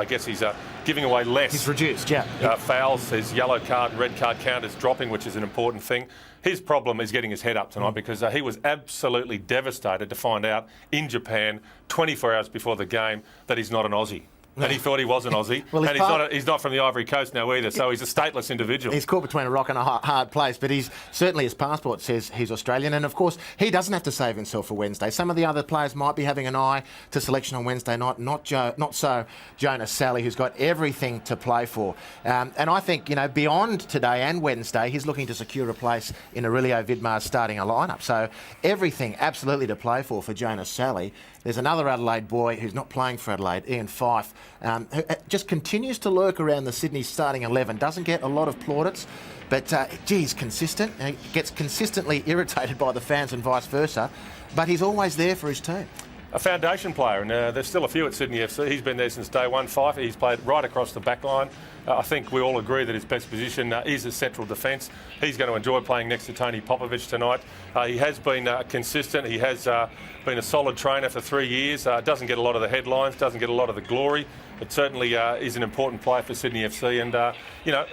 I guess he's giving away less. He's reduced, yeah. Fouls, his yellow card and red card count is dropping, which is an important thing. His problem is getting his head up tonight because he was absolutely devastated to find out in Japan 24 hours before the game that he's not an Aussie. And he thought he was an Aussie. Well, and he's not from the Ivory Coast now either, so he's a stateless individual. He's caught between a rock and a hard place, but he's certainly, his passport says he's Australian. And, of course, he doesn't have to save himself for Wednesday. Some of the other players might be having an eye to selection on Wednesday night. Not so Jonas Sally, who's got everything to play for. And I think, beyond today and Wednesday, he's looking to secure a place in Aurelio Vidmar's starting a lineup. So everything absolutely to play for Jonas Sally. There's another Adelaide boy who's not playing for Adelaide, Ian Fife, who just continues to lurk around the Sydney starting 11. Doesn't get a lot of plaudits, but, he's consistent. He gets consistently irritated by the fans and vice versa, but he's always there for his team. A foundation player, and there's still a few at Sydney FC. He's been there since day one. Fife, he's played right across the back line. I think we all agree that his best position is a central defence. He's going to enjoy playing next to Tony Popovich tonight. He has been consistent. He has been a solid trainer for 3 years. Doesn't get a lot of the headlines, doesn't get a lot of the glory, but certainly is an important player for Sydney FC. And,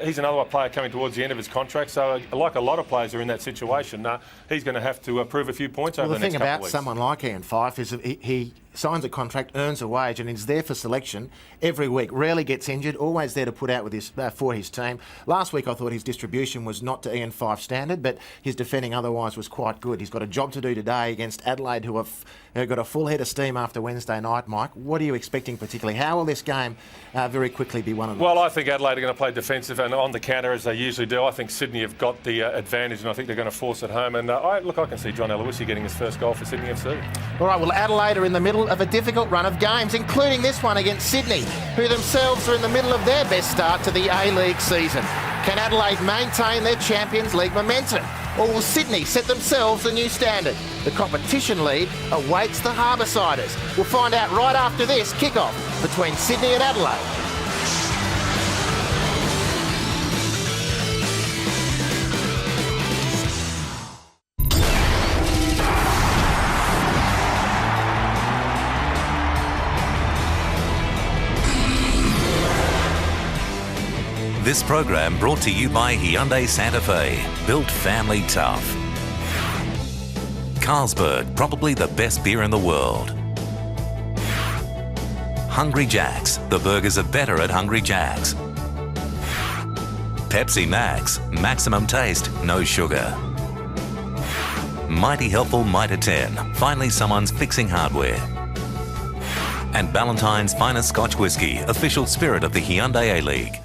he's another player coming towards the end of his contract. So, like a lot of players who are in that situation, he's going to have to prove a few points over the next couple of weeks. The thing about someone like Ian Fife is that he signs a contract, earns a wage, and is there for selection every week. Rarely gets injured, always there to put out with for his team. Last week I thought his distribution was not to Ian Fife's standard, but his defending otherwise was quite good. He's got a job to do today against Adelaide, who have got a full head of steam after Wednesday night. Mike, what are you expecting particularly? How will this game very quickly be won? Well, I think Adelaide are going to play defensive and on the counter as they usually do. I think Sydney have got the advantage, and I think they're going to force it home. And I can see John Aloisi getting his first goal for Sydney FC. All right, well, Adelaide are in the middle of a difficult run of games, including this one against Sydney, who themselves are in the middle of their best start to the A-League season. Can Adelaide maintain their Champions League momentum, or will Sydney set themselves a new standard? The competition lead awaits the Harboursiders. We'll find out right after this kick-off between Sydney and Adelaide. This program brought to you by Hyundai Santa Fe, built family tough. Carlsberg, probably the best beer in the world. Hungry Jack's, the burgers are better at Hungry Jack's. Pepsi Max, maximum taste, no sugar. Mighty Helpful Mitre 10, finally someone's fixing hardware. And Ballantine's Finest Scotch Whisky, official spirit of the Hyundai A-League.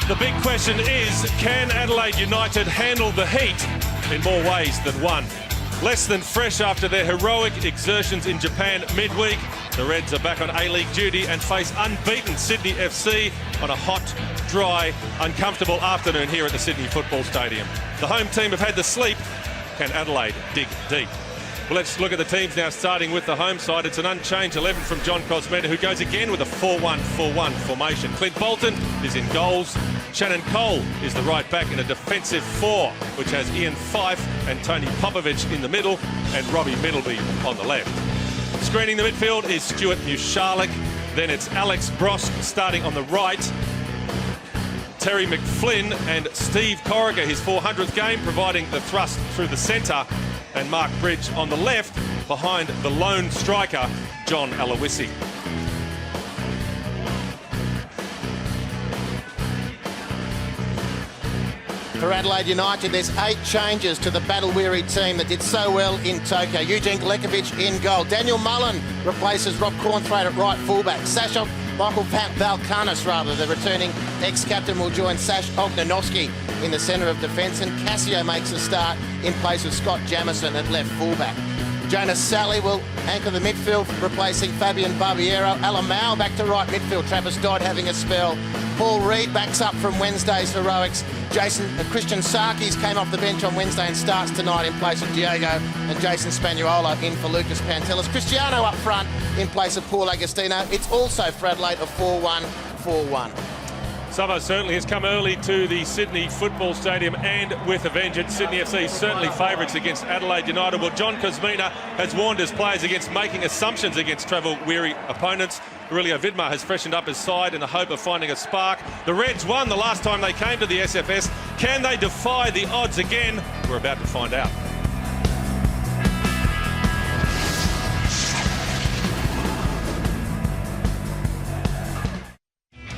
The big question is, can Adelaide United handle the heat in more ways than one? Less than fresh after their heroic exertions in Japan midweek, the Reds are back on A-League duty and face unbeaten Sydney FC on a hot, dry, uncomfortable afternoon here at the Sydney Football Stadium. The home team have had the sleep. Can Adelaide dig deep? Well, let's look at the teams now, starting with the home side. It's an unchanged 11 from John Cosmeta, who goes again with a 4-1-4-1 formation. Clint Bolton is in goals. Shannon Cole is the right back in a defensive 4, which has Ian Fife and Tony Popovich in the middle and Robbie Middleby on the left. Screening the midfield is Stuart Mushalik. Then it's Alex Brosk starting on the right. Terry McFlynn and Steve Corrigan, his 400th game, providing the thrust through the centre. And Mark Bridge on the left, behind the lone striker, John Aloisi. For Adelaide United, there's 8 changes to the battle-weary team that did so well in Tokyo. Eugene Glekovic in goal. Daniel Mullen replaces Rob Cornthwaite at right fullback. Michael Valkanis, the returning ex-captain, will join Sash Ognjanowski in the centre of defence, and Cassio makes a start in place of Scott Jamieson at left fullback. Jonas Sally will anchor the midfield, replacing Fabian Barbiero. Alamau back to right midfield. Travis Dodd having a spell. Paul Reed backs up from Wednesday's heroics. Christian Sarkis came off the bench on Wednesday and starts tonight in place of Diego, and Jason Spagnuolo in for Lucas Pantelis. Cristiano up front in place of Paul Agostino. It's also for Adelaide a 4-1-4-1. Summer certainly has come early to the Sydney Football Stadium and with a vengeance. Sydney FC certainly favourites against Adelaide United. Well, John Kosmina has warned his players against making assumptions against travel-weary opponents. Aurelio Vidmar has freshened up his side in the hope of finding a spark. The Reds won the last time they came to the SFS. Can they defy the odds again? We're about to find out.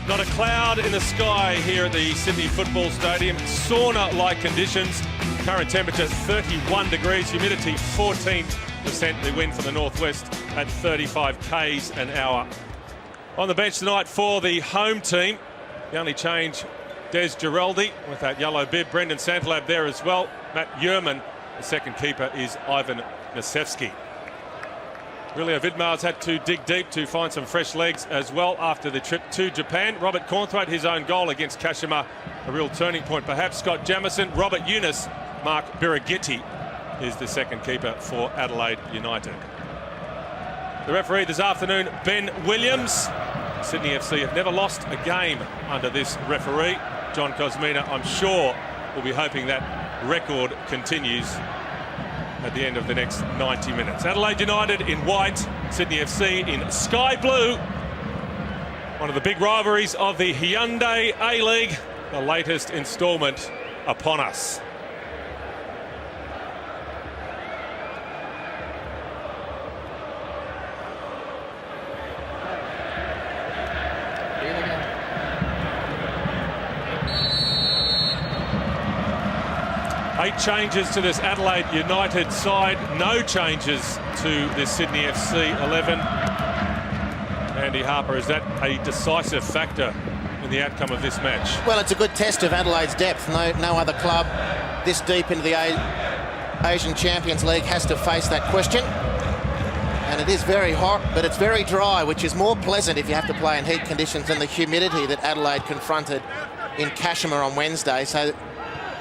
Not a cloud in the sky here at the Sydney Football Stadium. Sauna-like conditions. Current temperature 31 degrees, humidity 14%. The wind from the northwest at 35 k's an hour. On the bench tonight for the home team, the only change, Des Giraldi with that yellow bib. Brendan Santalab there as well. Matt Yerman, the second keeper, is Ivan Nasevsky. Aurelio Vidmar's had to dig deep to find some fresh legs as well after the trip to Japan. Robert Cornthwaite, his own goal against Kashima, a real turning point perhaps. Scott Jamieson, Robert Eunice, Mark Birighitti is the second keeper for Adelaide United. The referee this afternoon, Ben Williams. Sydney FC have never lost a game under this referee. John Kosmina, I'm sure, will be hoping that record continues at the end of the next 90 minutes. Adelaide United in white, Sydney FC in sky blue. One of the big rivalries of the Hyundai A-League, the latest instalment upon us. Eight changes to this Adelaide United side, no changes to this Sydney FC 11. Andy Harper, is that a decisive factor in the outcome of this match? Well, it's a good test of Adelaide's depth. No other club this deep into the Asian Champions League has to face that question. And it is very hot, but it's very dry, which is more pleasant if you have to play in heat conditions than the humidity that Adelaide confronted in Kashima on Wednesday. So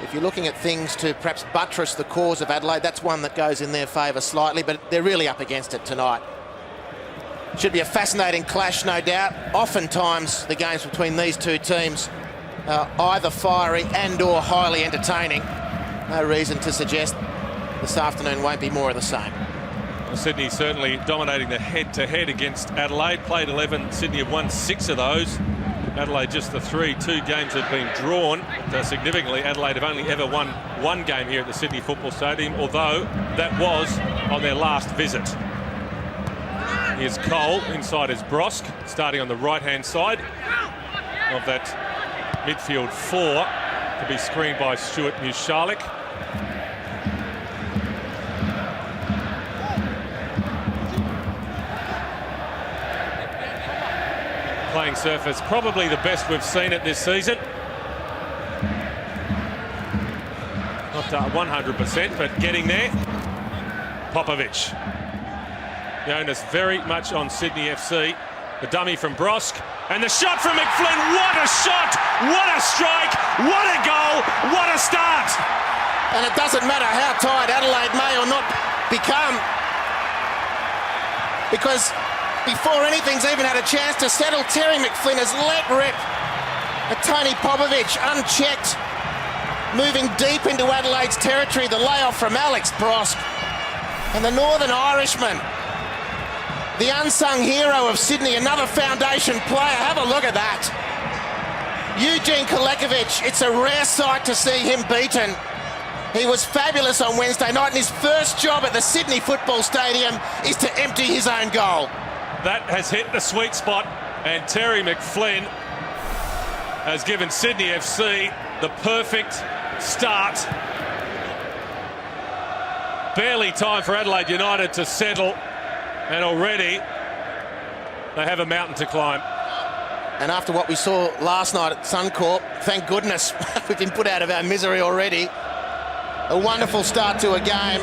if you're looking at things to perhaps buttress the cause of Adelaide, that's one that goes in their favour slightly, but they're really up against it tonight. Should be a fascinating clash, no doubt. Oftentimes, the games between these two teams are either fiery and or highly entertaining. No reason to suggest this afternoon won't be more of the same. Well, Sydney certainly dominating the head-to-head against Adelaide. Played 11, Sydney have won 6 of those. Adelaide just the 3. 2 games have been drawn. Significantly, Adelaide have only ever won 1 game here at the Sydney Football Stadium, although that was on their last visit. Here's Cole inside his Brosk, starting on the right-hand side of that midfield 4 to be screened by Stuart Mushalik. Playing surface, probably the best we've seen it this season. Not 100%, but getting there. Popovic. Jonas very much on Sydney FC. The dummy from Brosk. And the shot from McFlynn. What a shot! What a strike! What a goal! What a start! And it doesn't matter how tired Adelaide may or not become, because before anything's even had a chance to settle, Terry McFlynn has let rip at Tony Popovic, unchecked, moving deep into Adelaide's territory. The layoff from Alex Brosk. And the Northern Irishman, the unsung hero of Sydney, another foundation player. Have a look at that. Eugene Kolekovic, it's a rare sight to see him beaten. He was fabulous on Wednesday night, and his first job at the Sydney Football Stadium is to empty his own goal. That has hit the sweet spot, and Terry McFlynn has given Sydney FC the perfect start. Barely time for Adelaide United to settle, and already they have a mountain to climb. And after what we saw last night at Suncorp, thank goodness we've been put out of our misery already. A wonderful start to a game.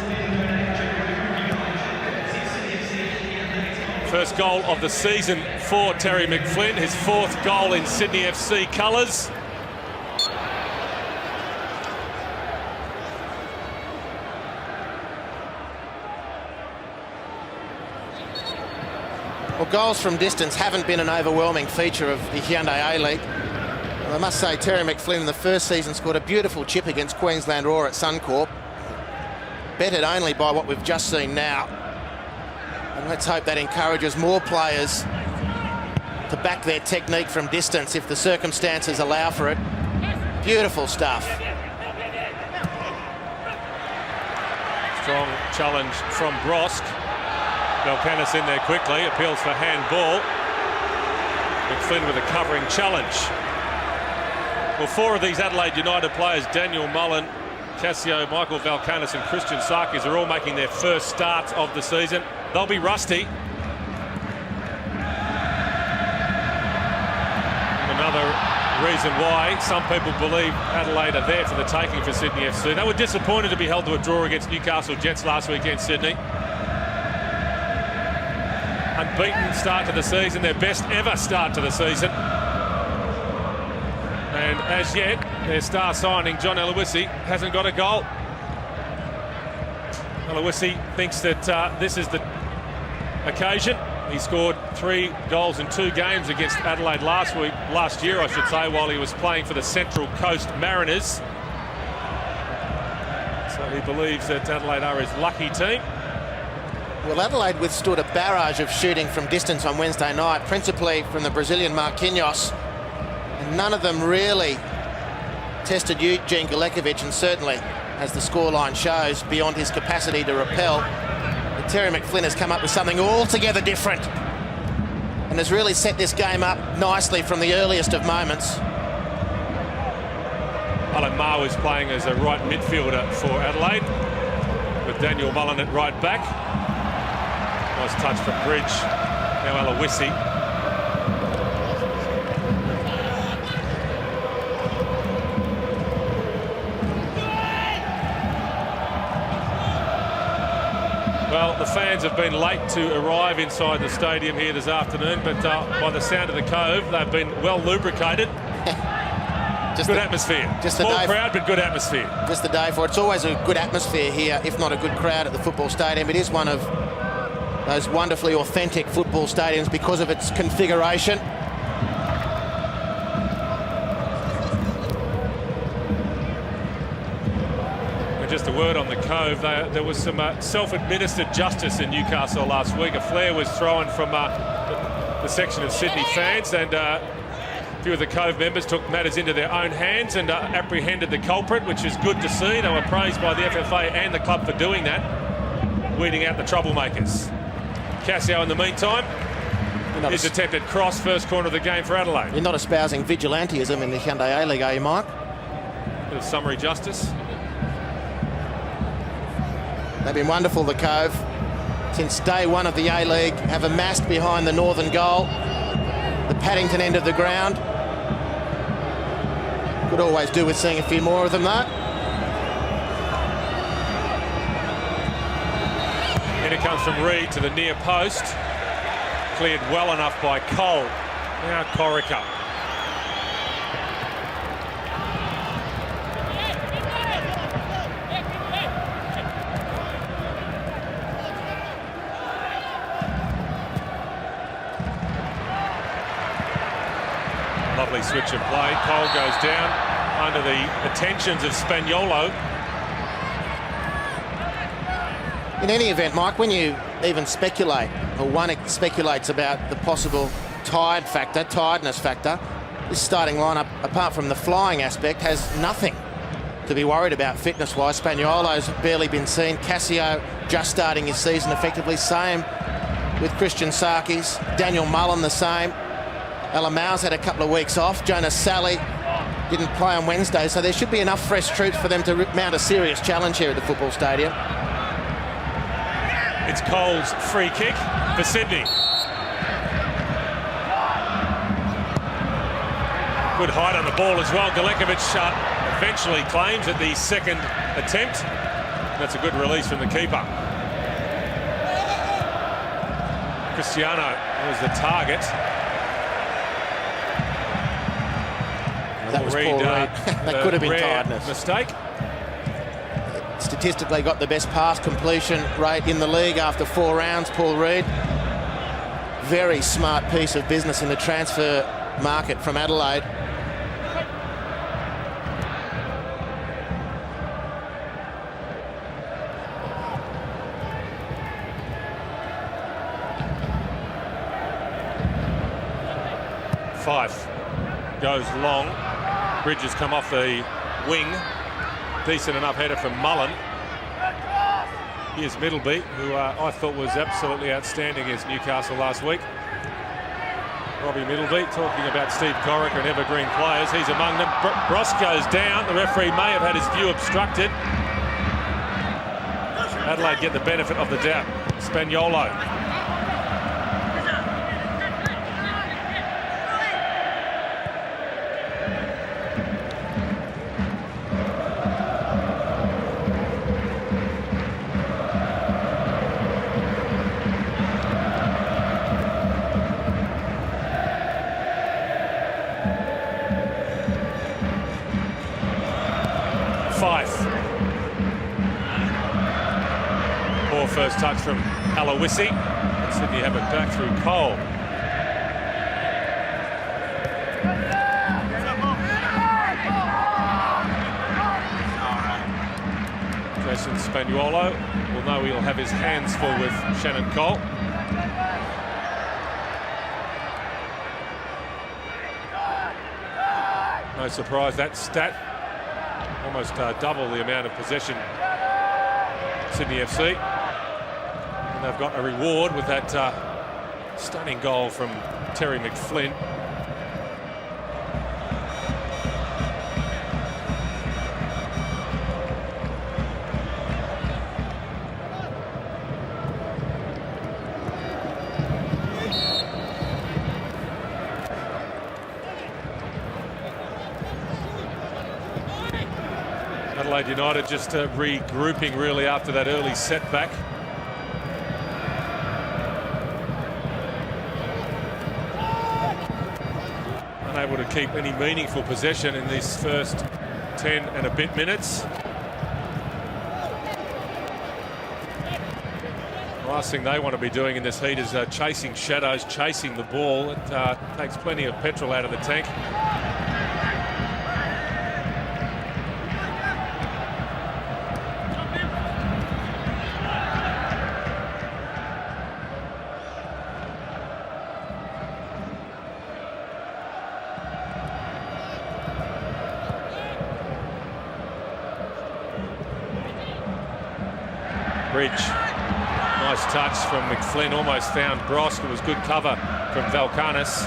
First goal of the season for Terry McFlynn, his 4th goal in Sydney FC colours. Well, goals from distance haven't been an overwhelming feature of the Hyundai A-League. I must say, Terry McFlynn in the first season scored a beautiful chip against Queensland Roar at Suncorp. Bettered only by what we've just seen now. And let's hope that encourages more players to back their technique from distance if the circumstances allow for it. Beautiful stuff. Strong challenge from Brosk. Valkanis in there quickly, appeals for handball. McFlynn with a covering challenge. Well, 4 of these Adelaide United players, Daniel Mullen, Cassio, Michael Valkanis and Christian Sarkis, are all making their first starts of the season. They'll be rusty. Another reason why some people believe Adelaide are there for the taking for Sydney FC. They were disappointed to be held to a draw against Newcastle Jets last weekend, Sydney. Unbeaten start to the season, their best ever start to the season. And as yet, their star signing, John Aloisi, hasn't got a goal. Aloisi thinks that this is the occasion. He scored 3 goals in 2 games against Adelaide last year, I should say, while he was playing for the Central Coast Mariners. So he believes that Adelaide are his lucky team. Well, Adelaide withstood a barrage of shooting from distance on Wednesday night, principally from the Brazilian Marquinhos. And none of them really tested Eugene Galekovic, and certainly, as the scoreline shows, beyond his capacity to repel. But Terry McFlynn has come up with something altogether different and has really set this game up nicely from the earliest of moments. Alan Marr is playing as a right midfielder for Adelaide, with Daniel Mullen at right back. Nice touch from Bridge. Now Aloisi. Well, the fans have been late to arrive inside the stadium here this afternoon, but by the sound of the Cove, they've been well lubricated. Good atmosphere. Small crowd, but good atmosphere. Just the day for it. It's always a good atmosphere here, if not a good crowd at the football stadium. It is one of those wonderfully authentic football stadiums because of its configuration. And just a word on the Cove, there was some self-administered justice in Newcastle last week. A flare was thrown from the section of Sydney fans, and a few of the Cove members took matters into their own hands and apprehended the culprit, which is good to see. They were praised by the FFA and the club for doing that, weeding out the troublemakers. Cassio, in the meantime, his attempted cross, first corner of the game for Adelaide. You're not espousing vigilantism in the Hyundai A-League, are you, Mike? Bit of summary justice. They've been wonderful, the Cove. Since day one of the A-League, have amassed behind the northern goal, the Paddington end of the ground. Could always do with seeing a few more of them, though. Here it comes from Reid to the near post. Cleared well enough by Cole. Now Corica. Lovely switch of play. Cole goes down under the attentions of Spaniolo. In any event, Mike, when you even speculate, or one speculates about the possible tiredness factor, this starting lineup, apart from the flying aspect, has nothing to be worried about fitness-wise. Spaniolo's barely been seen. Cassio just starting his season effectively. Same with Christian Sarkis. Daniel Mullen the same. Alamau's had a couple of weeks off. Jonas Sally didn't play on Wednesday, so there should be enough fresh troops for them to mount a serious challenge here at the football stadium. It's Cole's free kick for Sydney. Good height on the ball as well. Galekovic eventually claims at the second attempt. That's a good release from the keeper. Cristiano was the target. That was Paul Reed. That could have been tiredness. Mistake. Statistically got the best pass completion rate in the league after 4 rounds, Paul Reed. Very smart piece of business in the transfer market from Adelaide. Fife goes long. Bridges come off the wing. Decent enough header from Mullen. Here's Middleby, who I thought was absolutely outstanding against Newcastle last week. Robbie Middleby talking about Steve Corica and evergreen players. He's among them. Bross goes down. The referee may have had his view obstructed. Adelaide get the benefit of the doubt. Spaniolo. Fife. Poor first touch from Aloisi. Sydney have it back through Cole. Jason Spaniolo will know he'll have his hands full with Shannon Cole. No surprise that stat. Almost double the amount of possession Sydney FC. And they've got a reward with that stunning goal from Terry McFlynn. Adelaide United just regrouping really after that early setback. Unable to keep any meaningful possession in these first 10 and a bit minutes. The last thing they want to be doing in this heat is chasing shadows, chasing the ball. It takes plenty of petrol out of the tank. Bridge, nice touch from McFlynn, almost found Bross. It was good cover from Valkanis.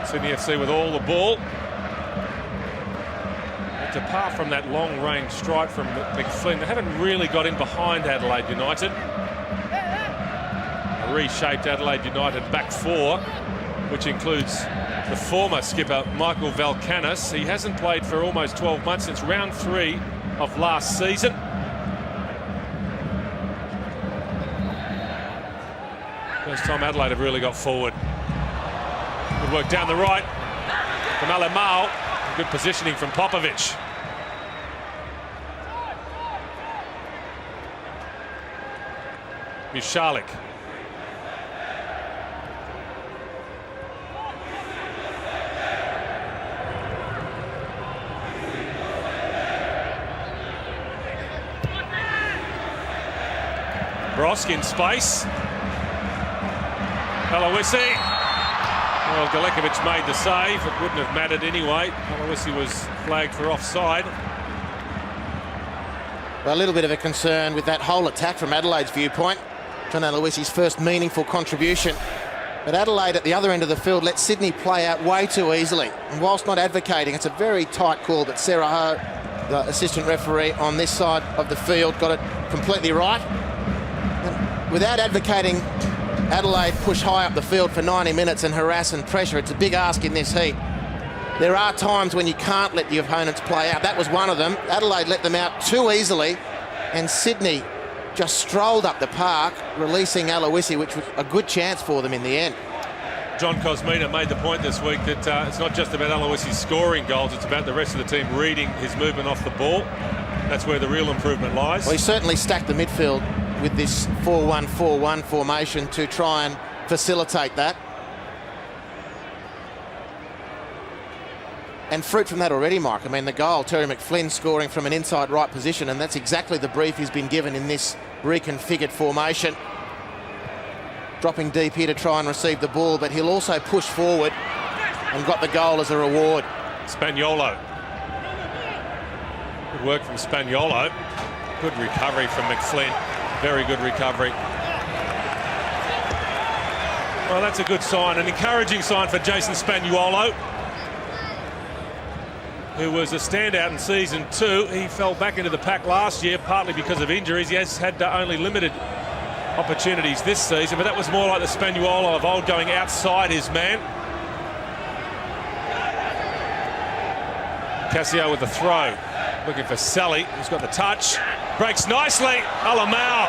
Sydney FC with all the ball. But apart from that long-range strike from McFlynn, they haven't really got in behind Adelaide United. A reshaped Adelaide United back four, which includes the former skipper Michael Valkanis. He hasn't played for almost 12 months, since round 3 of last season. First time Adelaide have really got forward. Good work down the right from Alemao. Good positioning from Popovic. Mishalik. Brosk in space. Aloisi. Well, Galekovic made the save. It wouldn't have mattered anyway. Aloisi was flagged for offside. Well, a little bit of a concern with that whole attack from Adelaide's viewpoint. John Aloisi's first meaningful contribution. But Adelaide at the other end of the field let Sydney play out way too easily. And whilst not advocating, it's a very tight call, but Sarah Ho, the assistant referee on this side of the field, got it completely right. Without advocating Adelaide push high up the field for 90 minutes and harass and pressure, it's a big ask in this heat. There are times when you can't let your opponents play out. That was one of them. Adelaide let them out too easily, and Sydney just strolled up the park, releasing Aloisi, which was a good chance for them in the end. John Cosmina made the point this week that it's not just about Aloisi scoring goals, it's about the rest of the team reading his movement off the ball. That's where the real improvement lies. Well, he certainly stacked the midfield with this 4-1-4-1 formation to try and facilitate that. And fruit from that already, Mike. I mean, the goal, Terry McFlynn scoring from an inside right position, and that's exactly the brief he's been given in this reconfigured formation. Dropping deep here to try and receive the ball, but he'll also push forward and got the goal as a reward. Spaniolo. Good work from Spaniolo. Good recovery from McFlynn. Very good recovery. Well, that's a good sign, an encouraging sign for Jason Spaniolo, who was a standout in season 2. He fell back into the pack last year, partly because of injuries. He has had only limited opportunities this season, but that was more like the Spaniolo of old, going outside his man. Cassio with the throw, looking for Sally, who's got the touch. Breaks nicely, Alamau.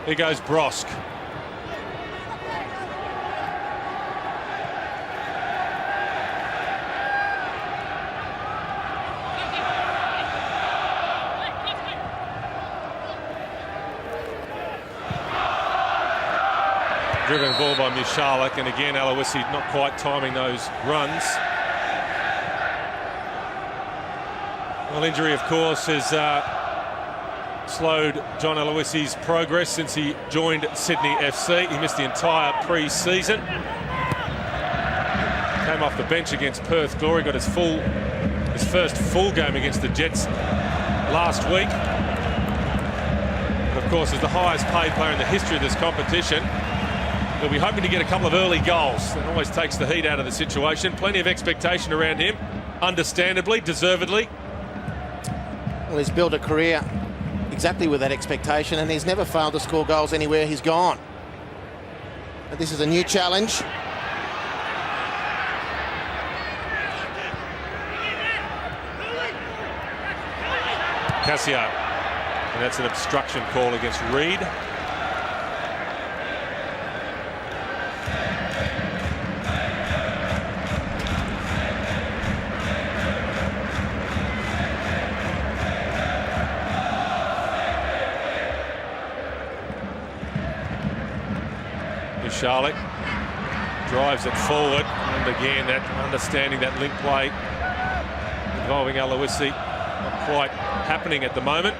Here goes Brosk. Driven ball by Michalek, and again Aloisi not quite timing those runs. Well, injury of course has slowed John Aloisi's progress since he joined Sydney FC. He missed the entire pre-season. Came off the bench against Perth Glory, got his first full game against the Jets last week. But of course, as the highest paid player in the history of this competition, he'll be hoping to get a couple of early goals. It always takes the heat out of the situation. Plenty of expectation around him, understandably, deservedly. Well, he's built a career exactly with that expectation, and he's never failed to score goals anywhere he's gone. But this is a new challenge. Cassio, and that's an obstruction call against Reed. Charlotte drives it forward, and again that understanding that link play involving Aloisi not quite happening at the moment.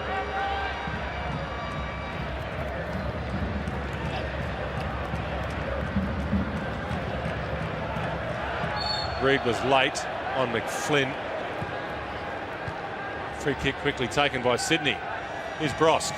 Reed was late on McFlynn. Free kick quickly taken by Sydney. Here's Brosk.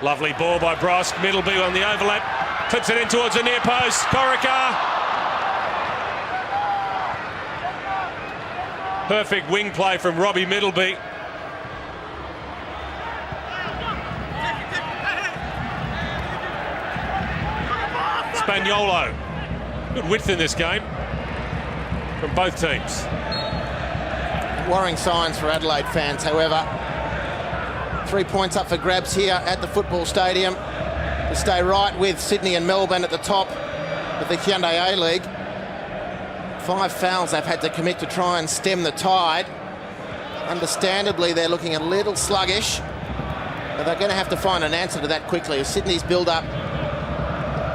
Lovely ball by Brosk. Middleby on the overlap. Clips it in towards the near post. Corica. Perfect wing play from Robbie Middleby. Spaniolo. Good width in this game from both teams. Worrying signs for Adelaide fans, however. 3 points up for grabs here at the football stadium to stay right with Sydney and Melbourne at the top of the Hyundai A-League. 5 fouls they've had to commit to try and stem the tide. Understandably, they're looking a little sluggish, but they're going to have to find an answer to that quickly. Sydney's build-up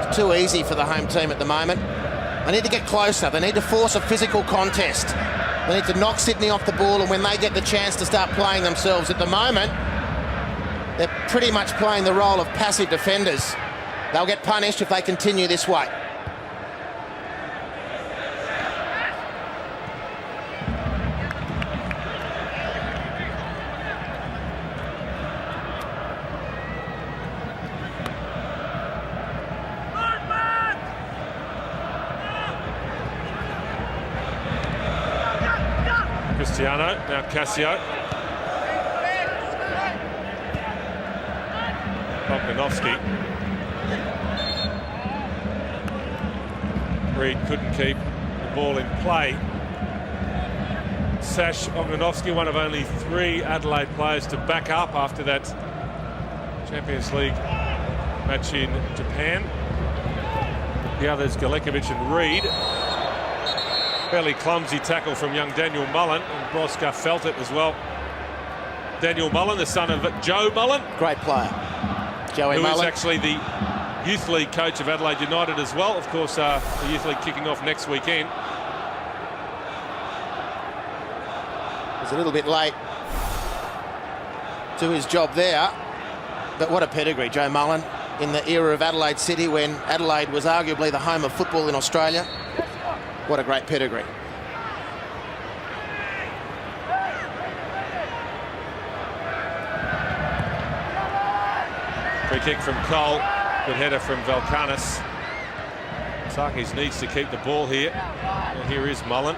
is too easy for the home team at the moment. They need to get closer. They need to force a physical contest. They need to knock Sydney off the ball, and when they get the chance to start playing themselves, at the moment, they're pretty much playing the role of passive defenders. They'll get punished if they continue this way. Cristiano, now Cassio. Bogdanovski. Reed couldn't keep the ball in play. Sash Bogdanovski, one of only 3 Adelaide players to back up after that Champions League match in Japan. The others, Galekovic and Reed. Fairly clumsy tackle from young Daniel Mullen, and Broska felt it as well. Daniel Mullen, the son of Joe Mullen. Great player. Joey who Mullen. is actually the Youth League coach of Adelaide United as well. Of course, the Youth League kicking off next weekend. He's a little bit late to his job there, but what a pedigree, Joe Mullen, in the era of Adelaide City when Adelaide was arguably the home of football in Australia. What a great pedigree. Free kick from Cole. Good header from Valkanis. Sarkis needs to keep the ball here. And here is Mullen.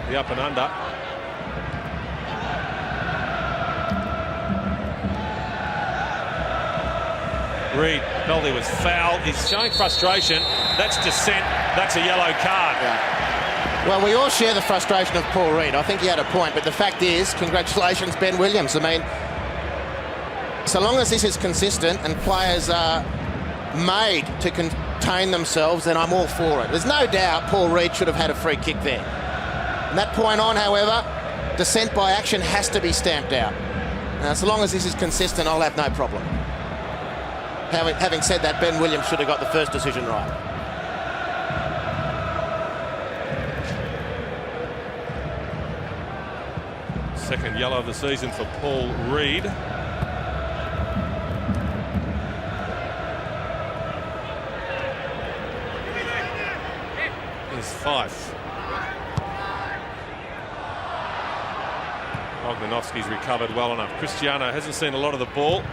The up and under. Reed felt he was fouled. He's showing frustration. That's dissent. That's a yellow card. Yeah. Well, we all share the frustration of Paul Reed. I think he had a point, but the fact is, congratulations, Ben Williams. I mean, so long as this is consistent and players are made to contain themselves, then I'm all for it. There's no doubt Paul Reed should have had a free kick there. From that point on, however, dissent by action has to be stamped out. Now, so long as this is consistent, I'll have no problem. Having said that, Ben Williams should have got the first decision right. Second yellow of the season for Paul Reed. Here's Fife. Bogdanovski's recovered well enough. Cristiano hasn't seen a lot of the ball.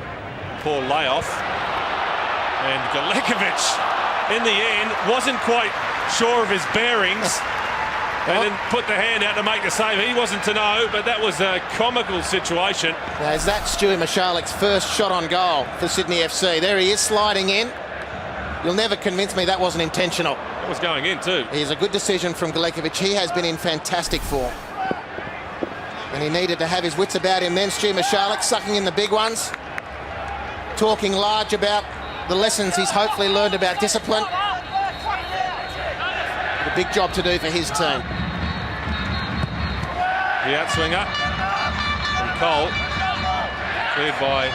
Poor layoff. And Galekovic, in the end, wasn't quite sure of his bearings and then put the hand out to make the save. He wasn't to know, but that was a comical situation. Now, is that Stewie Mishalik's first shot on goal for Sydney FC? There he is, sliding in. You'll never convince me that wasn't intentional. It was going in too. He's a good decision from Galekovic. He has been in fantastic form. And he needed to have his wits about him then. Stewie Mishalik sucking in the big ones. Talking large about the lessons he's hopefully learned about discipline. A big job to do for his team. The outswinger from Cole. Cleared by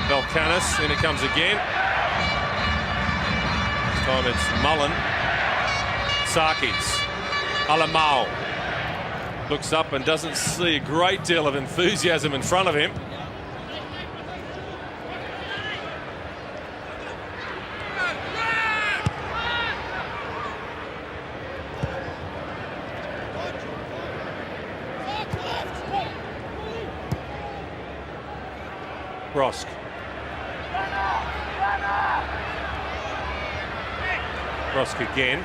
Valkanis. In it comes again. This time it's Mullen. Sarkis. Alamau. Looks up and doesn't see a great deal of enthusiasm in front of him. Brosk. Brosk again.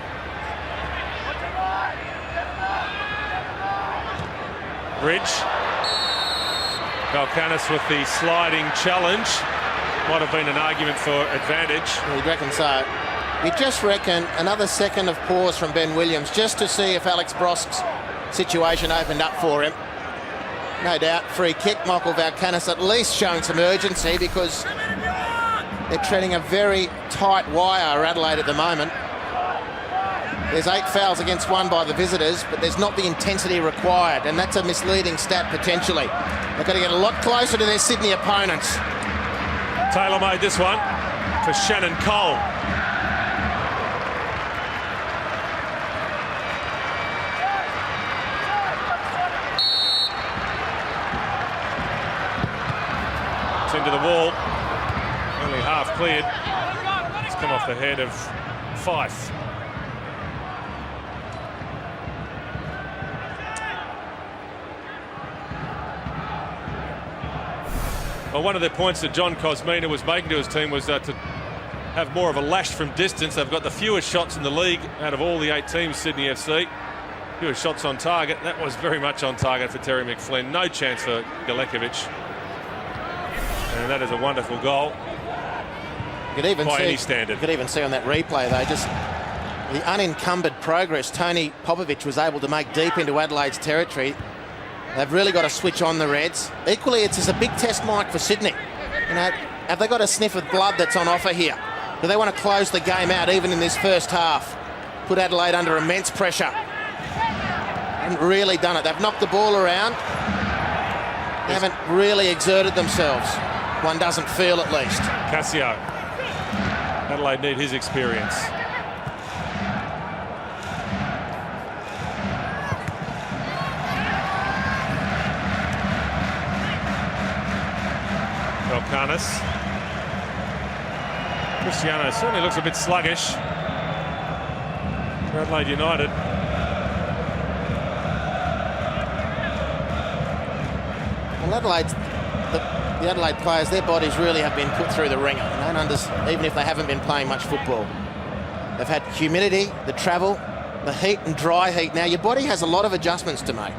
Ridge. Valkanis with the sliding challenge. Might have been an argument for advantage. You'd reckon so. You just reckon another second of pause from Ben Williams just to see if Alex Brosk's situation opened up for him. No doubt, free kick. Michael Valkanis at least showing some urgency because they're treading a very tight wire, Adelaide, at the moment. There's 8 fouls against 1 by the visitors, but there's not the intensity required, and that's a misleading stat potentially. They've got to get a lot closer to their Sydney opponents. Taylor made this one for Shannon Cole. It's into the wall. Only half cleared. It's come off the head of Fife. Well, one of the points that John Cosmina was making to his team was to have more of a lash from distance. They've got the fewest shots in the league out of all the 8 teams, Sydney FC. Few shots on target. That was very much on target for Terry McFlynn. No chance for Galekovic. And that is a wonderful goal. You could even by see, any standard. You could even see on that replay, though, just the unencumbered progress Tony Popovic was able to make deep into Adelaide's territory. They've really got to switch on the Reds. Equally, it's a big test, Mike, for Sydney. You know, have they got a sniff of blood that's on offer here? Do they want to close the game out even in this first half? Put Adelaide under immense pressure. Haven't really done it. They've knocked the ball around. They haven't really exerted themselves. One doesn't feel, at least. Cassio. Adelaide need his experience. Elkanis. Cristiano certainly looks a bit sluggish for Adelaide United. Well, the Adelaide players, their bodies really have been put through the ringer. Even if they haven't been playing much football. They've had humidity, the travel, the heat and dry heat. Now, your body has a lot of adjustments to make.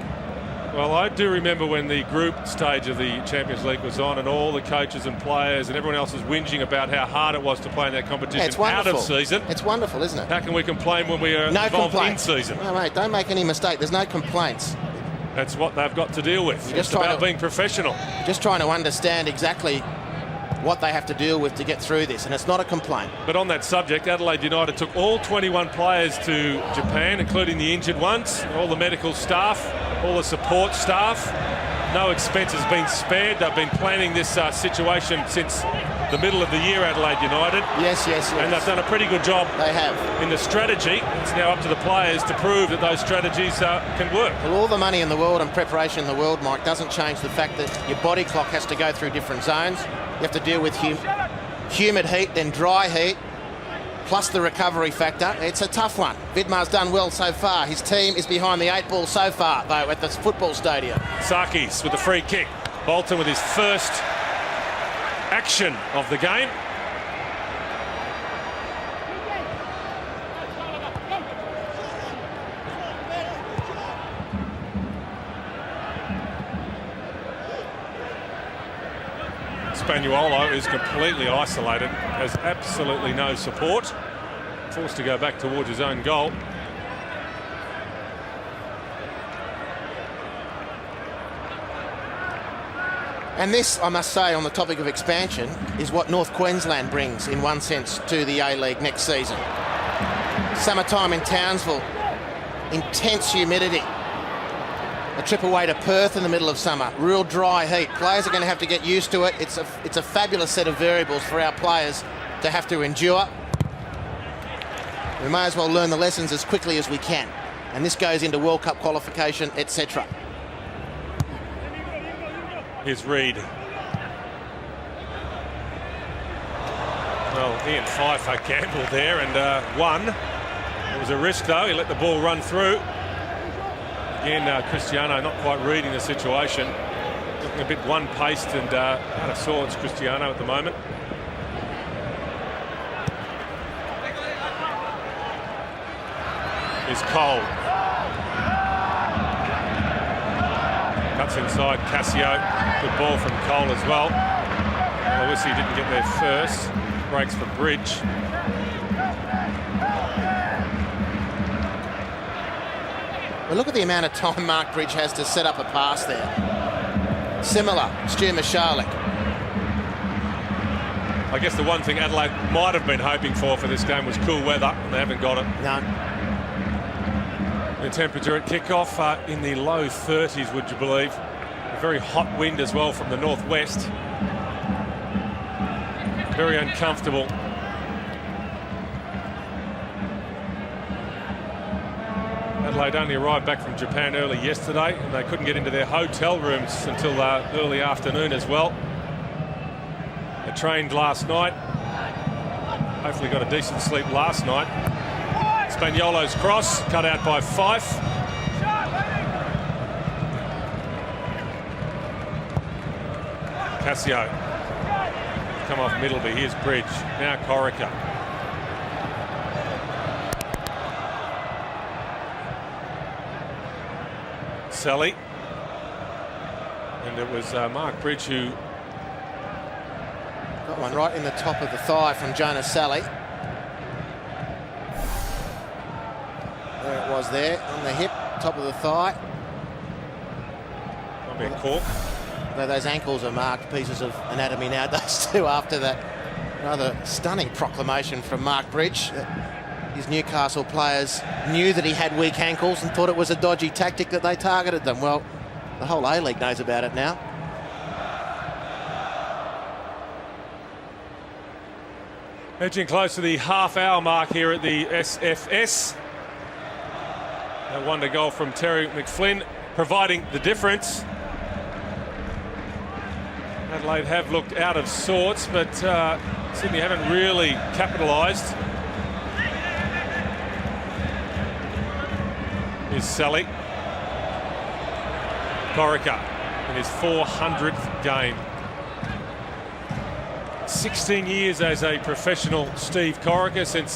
Well, I do remember when the group stage of the Champions League was on and all the coaches and players and everyone else was whinging about how hard it was to play in that competition out of season. It's wonderful, isn't it? How can we complain when we are involved in season? No, mate, don't make any mistake. There's no complaints. That's what they've got to deal with. It's about being professional. Just trying to understand exactly what they have to deal with to get through this, and it's not a complaint. But on that subject, Adelaide United took all 21 players to Japan, including the injured ones, all the medical staff, all the support staff. No expense has been spared. They've been planning this situation since the middle of the year, Adelaide United. Yes. And they've done a pretty good job. They have. In the strategy. It's now up to the players to prove that those strategies can work. Well, all the money in the world and preparation in the world, Mike, doesn't change the fact that your body clock has to go through different zones. You have to deal with humid heat, then dry heat, plus the recovery factor. It's a tough one. Vidmar's done well so far. His team is behind the 8 ball so far, though, at this football stadium. Sakis with the free kick. Bolton with his first action of the game. Spagnuolo is completely isolated, has absolutely no support, forced to go back towards his own goal. And this, I must say, on the topic of expansion, is what North Queensland brings, in one sense, to the A-League next season. Summertime in Townsville, intense humidity. A trip away to Perth in the middle of summer, real dry heat. Players are going to have to get used to it. It's a fabulous set of variables for our players to have to endure. We may as well learn the lessons as quickly as we can. And this goes into World Cup qualification, etc. Here's Reid. Well, Ian Pfeiffer gambled there and won. It was a risk, though. He let the ball run through. Again, Cristiano not quite reading the situation. Looking a bit one-paced and out of sorts, Cristiano, at the moment. Here's Cole. Cuts inside Cassio. Good ball from Cole as well. Aloisi didn't get there first. Breaks for Bridge. Well, look at the amount of time Mark Bridge has to set up a pass there. Similar, Stu Michalek. I guess the one thing Adelaide might have been hoping for this game was cool weather, and they haven't got it. No. The temperature at kickoff in the low 30s, would you believe? A very hot wind as well from the northwest. Very uncomfortable. Adelaide only arrived back from Japan early yesterday, and they couldn't get into their hotel rooms until early afternoon as well. They trained last night. Hopefully got a decent sleep last night. Spagnuolo's cross, cut out by Fife. Cassio. Come off Middleby. Here's Bridge. Now Corica. Sally. And it was Mark Bridge who got one right in the top of the thigh from Jonas Sally. There it was there, on the hip, top of the thigh. might be a cork. Though those ankles are marked pieces of anatomy nowadays too, after that rather stunning proclamation from Mark Bridge. His Newcastle players knew that he had weak ankles and thought it was a dodgy tactic that they targeted them. Well, the whole A-League knows about it now. Edging close to the half-hour mark here at the SFS. A wonder goal from Terry McFlynn, providing the difference. Adelaide have looked out of sorts, but Sydney haven't really capitalised. Here's Sally. Corica in his 400th game. 16 years as a professional, Steve Corica, since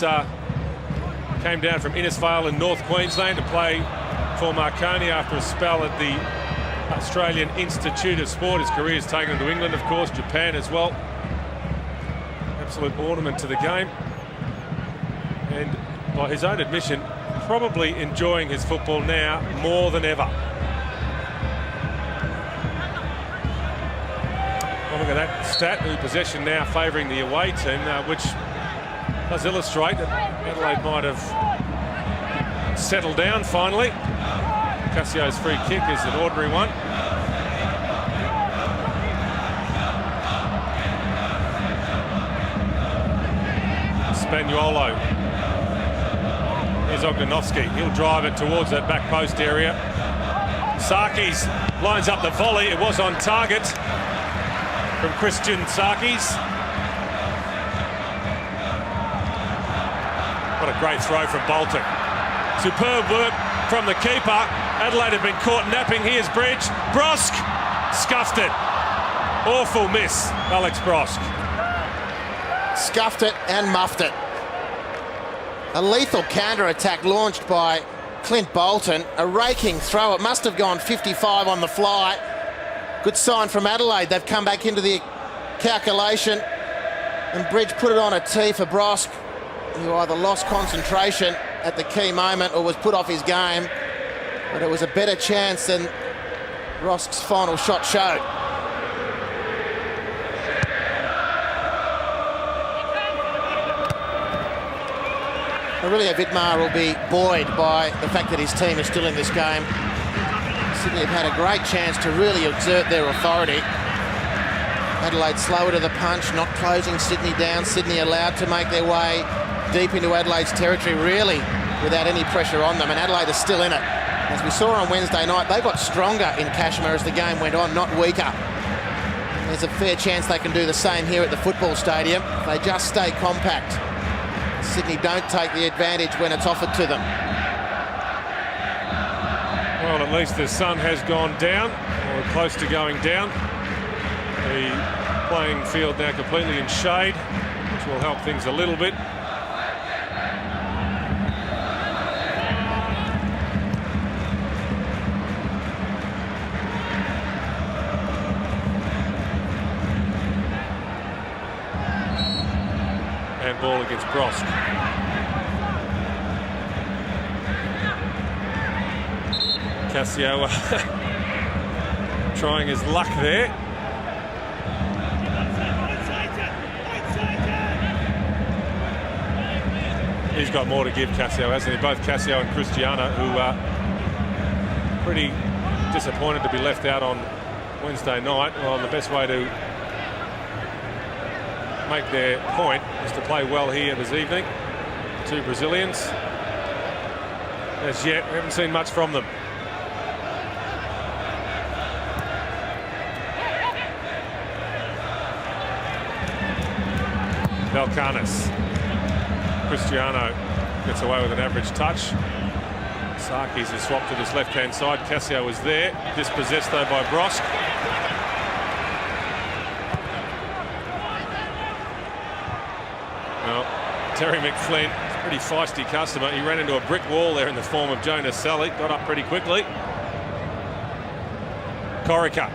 came down from Innisfail in North Queensland to play for Marconi after a spell at the Australian Institute of Sport. His career has taken him to England, of course, Japan as well. Absolute ornament to the game. And by his own admission, probably enjoying his football now more than ever. Well, look at that stat, the possession now favouring the away team, which does illustrate that Adelaide might have settled down finally. Cassio's free kick is an ordinary one. Spagnuolo. Here's Ogdanovsky. He'll drive it towards that back post area. Sarkis lines up the volley. It was on target from Christian Sarkis. What a great throw from Bolton. Superb work from the keeper. Adelaide have been caught napping. Here's Bridge. Brosk scuffed it. Awful miss, Alex Brosk. Scuffed it and muffed it. A lethal counter-attack launched by Clint Bolton. A raking throw. It must have gone 55 on the fly. Good sign from Adelaide. They've come back into the calculation. And Bridge put it on a tee for Brosk, who either lost concentration at the key moment or was put off his game. But it was a better chance than Brosk's final shot showed. Aurelio Vidmar will be buoyed by the fact that his team is still in this game. Sydney have had a great chance to really exert their authority. Adelaide slower to the punch, not closing Sydney down. Sydney allowed to make their way deep into Adelaide's territory, really without any pressure on them, and Adelaide is still in it. As we saw on Wednesday night, they got stronger in Kashmir as the game went on, not weaker. There's a fair chance they can do the same here at the football stadium if they just stay compact. Sydney don't take the advantage when it's offered to them. Well, at least the sun has gone down, or close to going down. The playing field now completely in shade, which will help things a little bit. And ball against Brosk. Cassio trying his luck there. He's got more to give, Cassio, hasn't he? Both Cassio and Cristiano, who are pretty disappointed to be left out on Wednesday night. Well, the best way to make their point is to play well here this evening. Two Brazilians. As yet, we haven't seen much from them. Valkanis. Cristiano gets away with an average touch. Sarkis is swapped to this left-hand side. Cassio is there. Dispossessed, though, by Brosk. Well, Terry McFlynn, pretty feisty customer. He ran into a brick wall there in the form of Jonas Sally. Got up pretty quickly. Corica.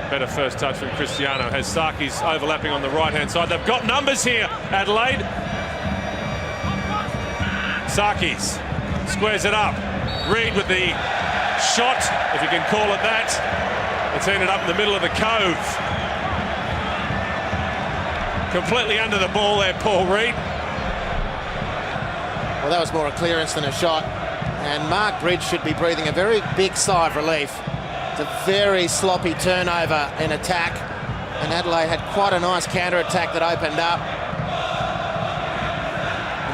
Better first touch from Cristiano. Has Sarkis overlapping on the right-hand side. They've got numbers here, Adelaide. Sarkis squares it up. Reid with the shot, if you can call it that. It's ended up in the middle of the cove. Completely under the ball there, Paul Reid. Well, that was more a clearance than a shot. And Mark Bridge should be breathing a very big sigh of relief. It's a very sloppy turnover in attack. And Adelaide had quite a nice counter-attack that opened up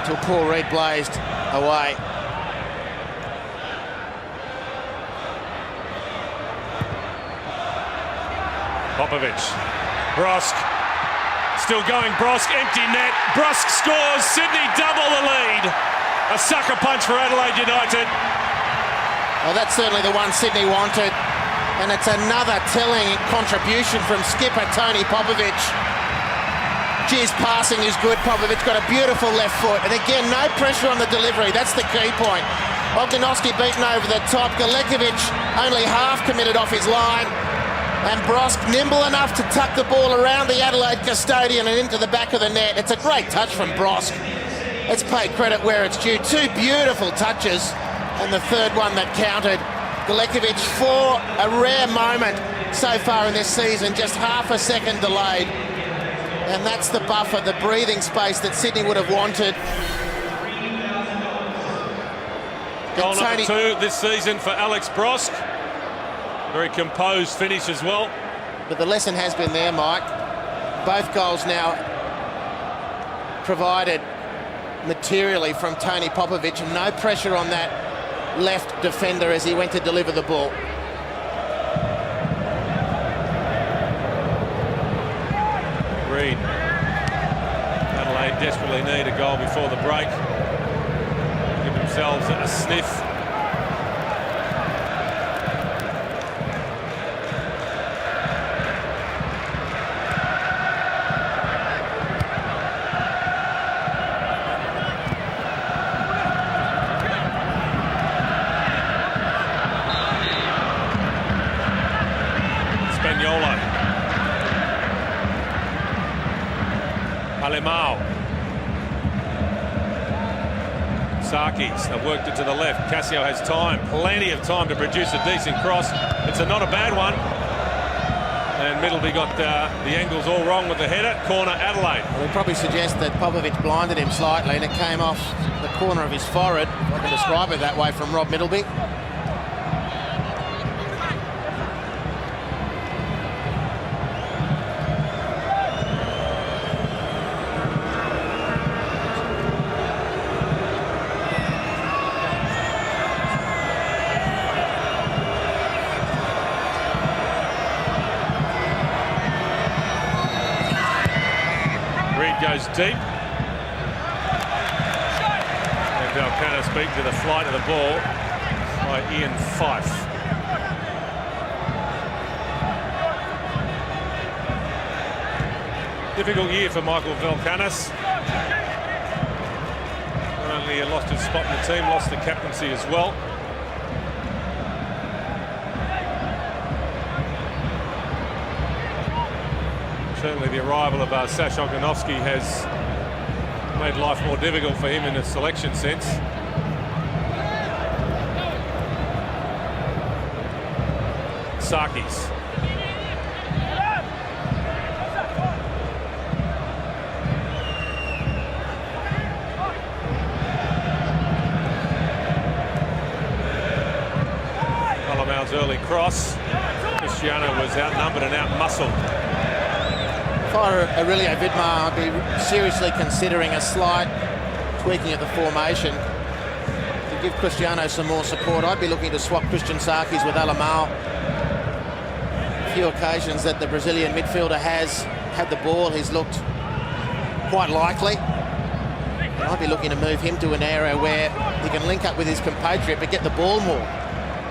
until Paul Reid blazed away. Popovic. Brosk. Still going, Brosk, empty net. Brosk scores, Sydney double the lead. A sucker punch for Adelaide United. Well, that's certainly the one Sydney wanted. And it's another telling contribution from skipper Tony Popovic. Geez, passing is good. Popovic got a beautiful left foot. And again, no pressure on the delivery. That's the key point. Ogdanovsky beaten over the top. Galekovic only half committed off his line. And Brosk nimble enough to tuck the ball around the Adelaide custodian and into the back of the net. It's a great touch from Brosk. Let's pay credit where it's due. Two beautiful touches, and the third one that counted. Galekovic, for a rare moment so far in this season, just half a second delayed. And that's the buffer, the breathing space that Sydney would have wanted. Goal number 2 this season for Alex Brosk. Very composed finish as well. But the lesson has been there, Mike. Both goals now provided materially from Tony Popovic, and no pressure on that left defender as he went to deliver the ball. Reid. Adelaide desperately need a goal before the break. Give themselves a sniff. Alemao. Sarkis, they've worked it to the left. Cassio has time, plenty of time to produce a decent cross. It's not a bad one. And Middleby got the angles all wrong with the header. Corner, Adelaide. Well, we probably suggest that Popovic blinded him slightly and it came off the corner of his forehead, if I can describe it that way, from Rob Middleby. Goes deep. And Valcana speaking to the flight of the ball by Ian Fife. Difficult year for Michael Valcanis. Not only lost his spot in the team, lost the captaincy as well. Certainly the arrival of Sash Ogdanovsky has made life more difficult for him in a selection sense. Sarkis. Colomel's early cross. Cristiano was outnumbered and outmuscled. If I were Aurelio Vidmar, I'd be seriously considering a slight tweaking of the formation to give Cristiano some more support. I'd be looking to swap Christian Sarkis with Alemão. A few occasions that the Brazilian midfielder has had the ball, he's looked quite likely. And I'd be looking to move him to an area where he can link up with his compatriot but get the ball more.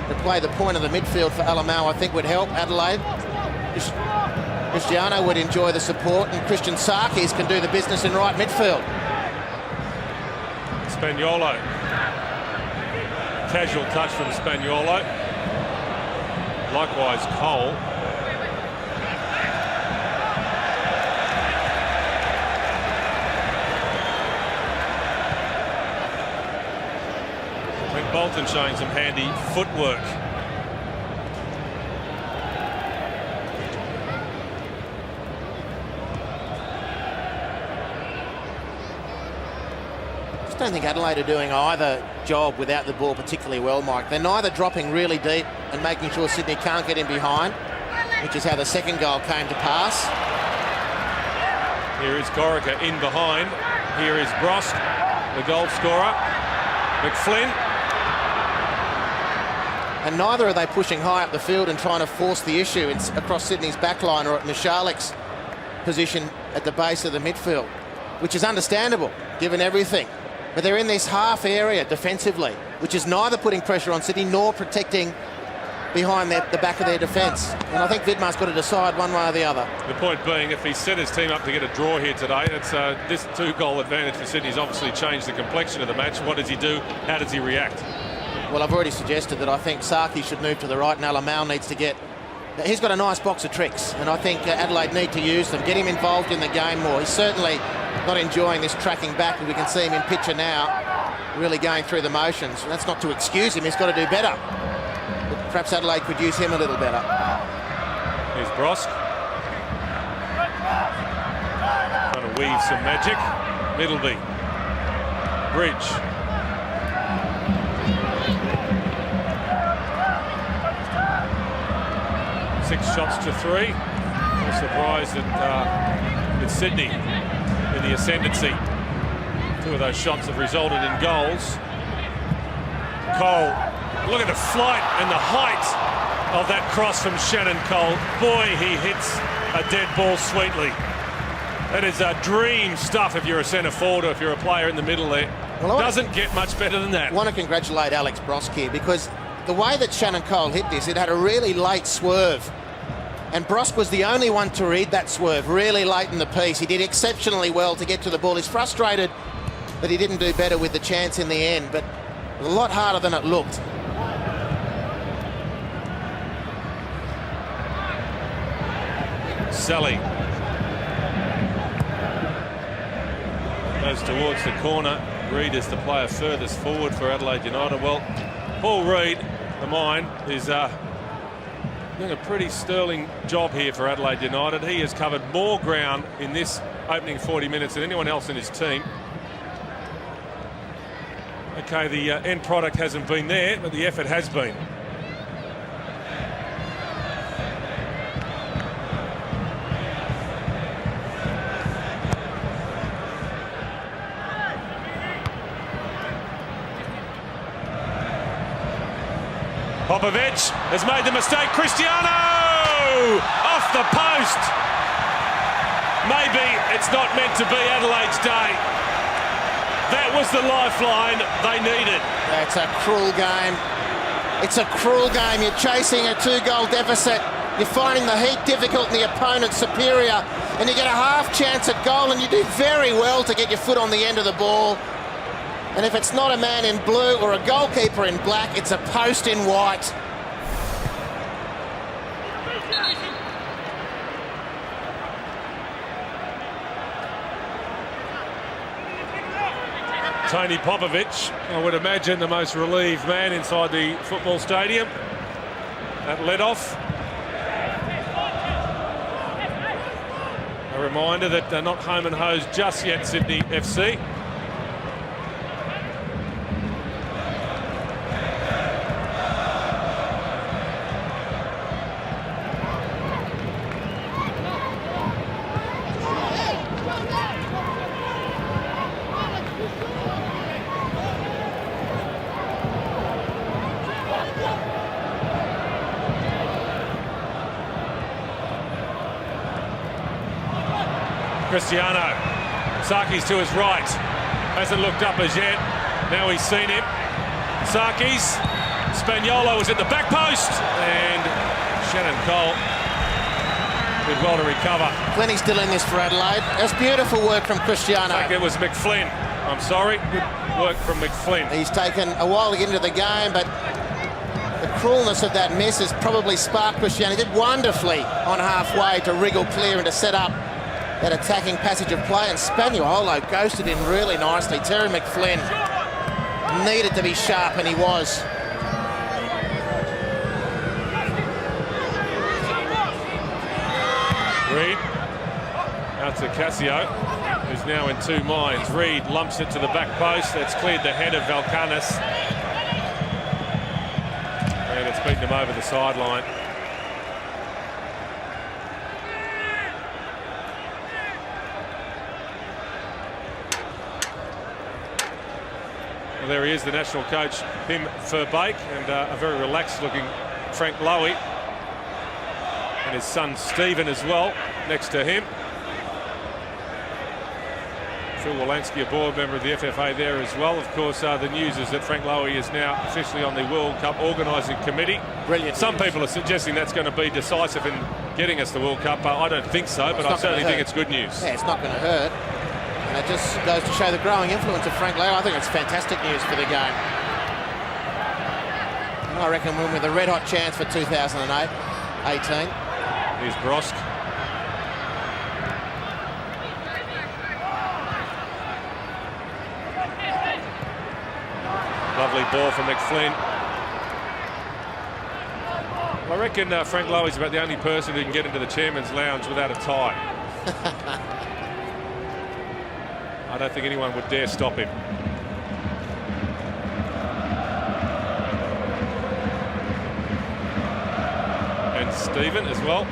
To play the point of the midfield for Alemão, I think, would help Adelaide. Cristiano would enjoy the support, and Christian Sarkis can do the business in right midfield. Spaniolo. Casual touch from Spaniolo. Likewise, Cole. Brent Bolton showing some handy footwork. I don't think Adelaide are doing either job without the ball particularly well, Mike. They're neither dropping really deep and making sure Sydney can't get in behind, which is how the second goal came to pass. Here is Gorica in behind. Here is Brost, the goal scorer. McFlynn. And neither are they pushing high up the field and trying to force the issue across Sydney's backline or at Michalik's position at the base of the midfield, which is understandable given everything. But they're in this half area defensively, which is neither putting pressure on Sydney nor protecting behind the back of their defence. And I think Vidmar's got to decide one way or the other. The point being, if he set his team up to get a draw here today, it's this 2-goal advantage for Sydney's obviously changed the complexion of the match. What does he do? How does he react? Well, I've already suggested that I think Saki should move to the right and Alamau needs to get... He's got a nice box of tricks, and I think Adelaide need to use them, get him involved in the game more. He's certainly not enjoying this tracking back, and we can see him in picture now, really going through the motions. And that's not to excuse him, he's got to do better. But perhaps Adelaide could use him a little better. Here's Brosk. Trying to weave some magic. Middleby. Bridge. Six shots to 3. No surprise that with Sydney in the ascendancy. 2 of those shots have resulted in goals. Cole, look at the flight and the height of that cross from Shannon Cole. Boy, he hits a dead ball sweetly. That is dream stuff if you're a centre forward or if you're a player in the middle there. Well, doesn't get much better than that. I want to congratulate Alex Brosk here, because the way that Shannon Cole hit this, it had a really late swerve. And Brosk was the only one to read that swerve really late in the piece. He did exceptionally well to get to the ball. He's frustrated that he didn't do better with the chance in the end, but a lot harder than it looked. Sally goes towards the corner. Reid is the player furthest forward for Adelaide United. Well, Paul Reid, the mine, is doing a pretty sterling job here for Adelaide United. He has covered more ground in this opening 40 minutes than anyone else in his team. Okay, the end product hasn't been there, but the effort has been. Popovic has made the mistake. Cristiano off the post. Maybe it's not meant to be Adelaide's day. That was the lifeline they needed. Yeah, it's a cruel game. It's a cruel game. You're chasing a 2-goal deficit. You're finding the heat difficult and the opponent superior, and you get a half chance at goal, and you do very well to get your foot on the end of the ball. And if it's not a man in blue or a goalkeeper in black, it's a post in white. Tony Popovic, I would imagine the most relieved man inside the football stadium. That led off. A reminder that they're not home and hosed just yet, Sydney FC. Cristiano, Saki's to his right, hasn't looked up as yet, now he's seen him. Saki's, Spaniolo is at the back post, and Shannon Cole Did well to recover. Flinny's still in this for Adelaide. That's beautiful work from Cristiano. I think it was McFlynn. I'm sorry. Good work from McFlynn. He's taken a while to get into the game, but the cruelness of that miss has probably sparked Cristiano. He did wonderfully on halfway to wriggle clear and to set up that attacking passage of play, and Spagnuolo ghosted in really nicely. Terry McFlynn needed to be sharp, and he was. Reid out to Cassio, who's now in two minds. Reid lumps it to the back post. That's cleared the head of Valkanis. And it's beaten him over the sideline. Well, there he is, the national coach, Pim Verbeek, and a very relaxed-looking Frank Lowy. And his son Stephen as well, next to him. Phil Wolanski, a board member of the FFA there as well. Of course, the news is that Frank Lowy is now officially on the World Cup organising committee. Brilliant. Some people are suggesting that's going to be decisive in getting us the World Cup. I don't think so, but I certainly think it's good news. Yeah, it's not going to hurt. And it just goes to show the growing influence of Frank Lowy. I think it's fantastic news for the game. And I reckon we're with a red-hot chance for 2018. Here's Brosk. Lovely ball from McFlynn. I reckon Frank Lowy's about the only person who can get into the chairman's lounge without a tie. I don't think anyone would dare stop him. And Stephen as well.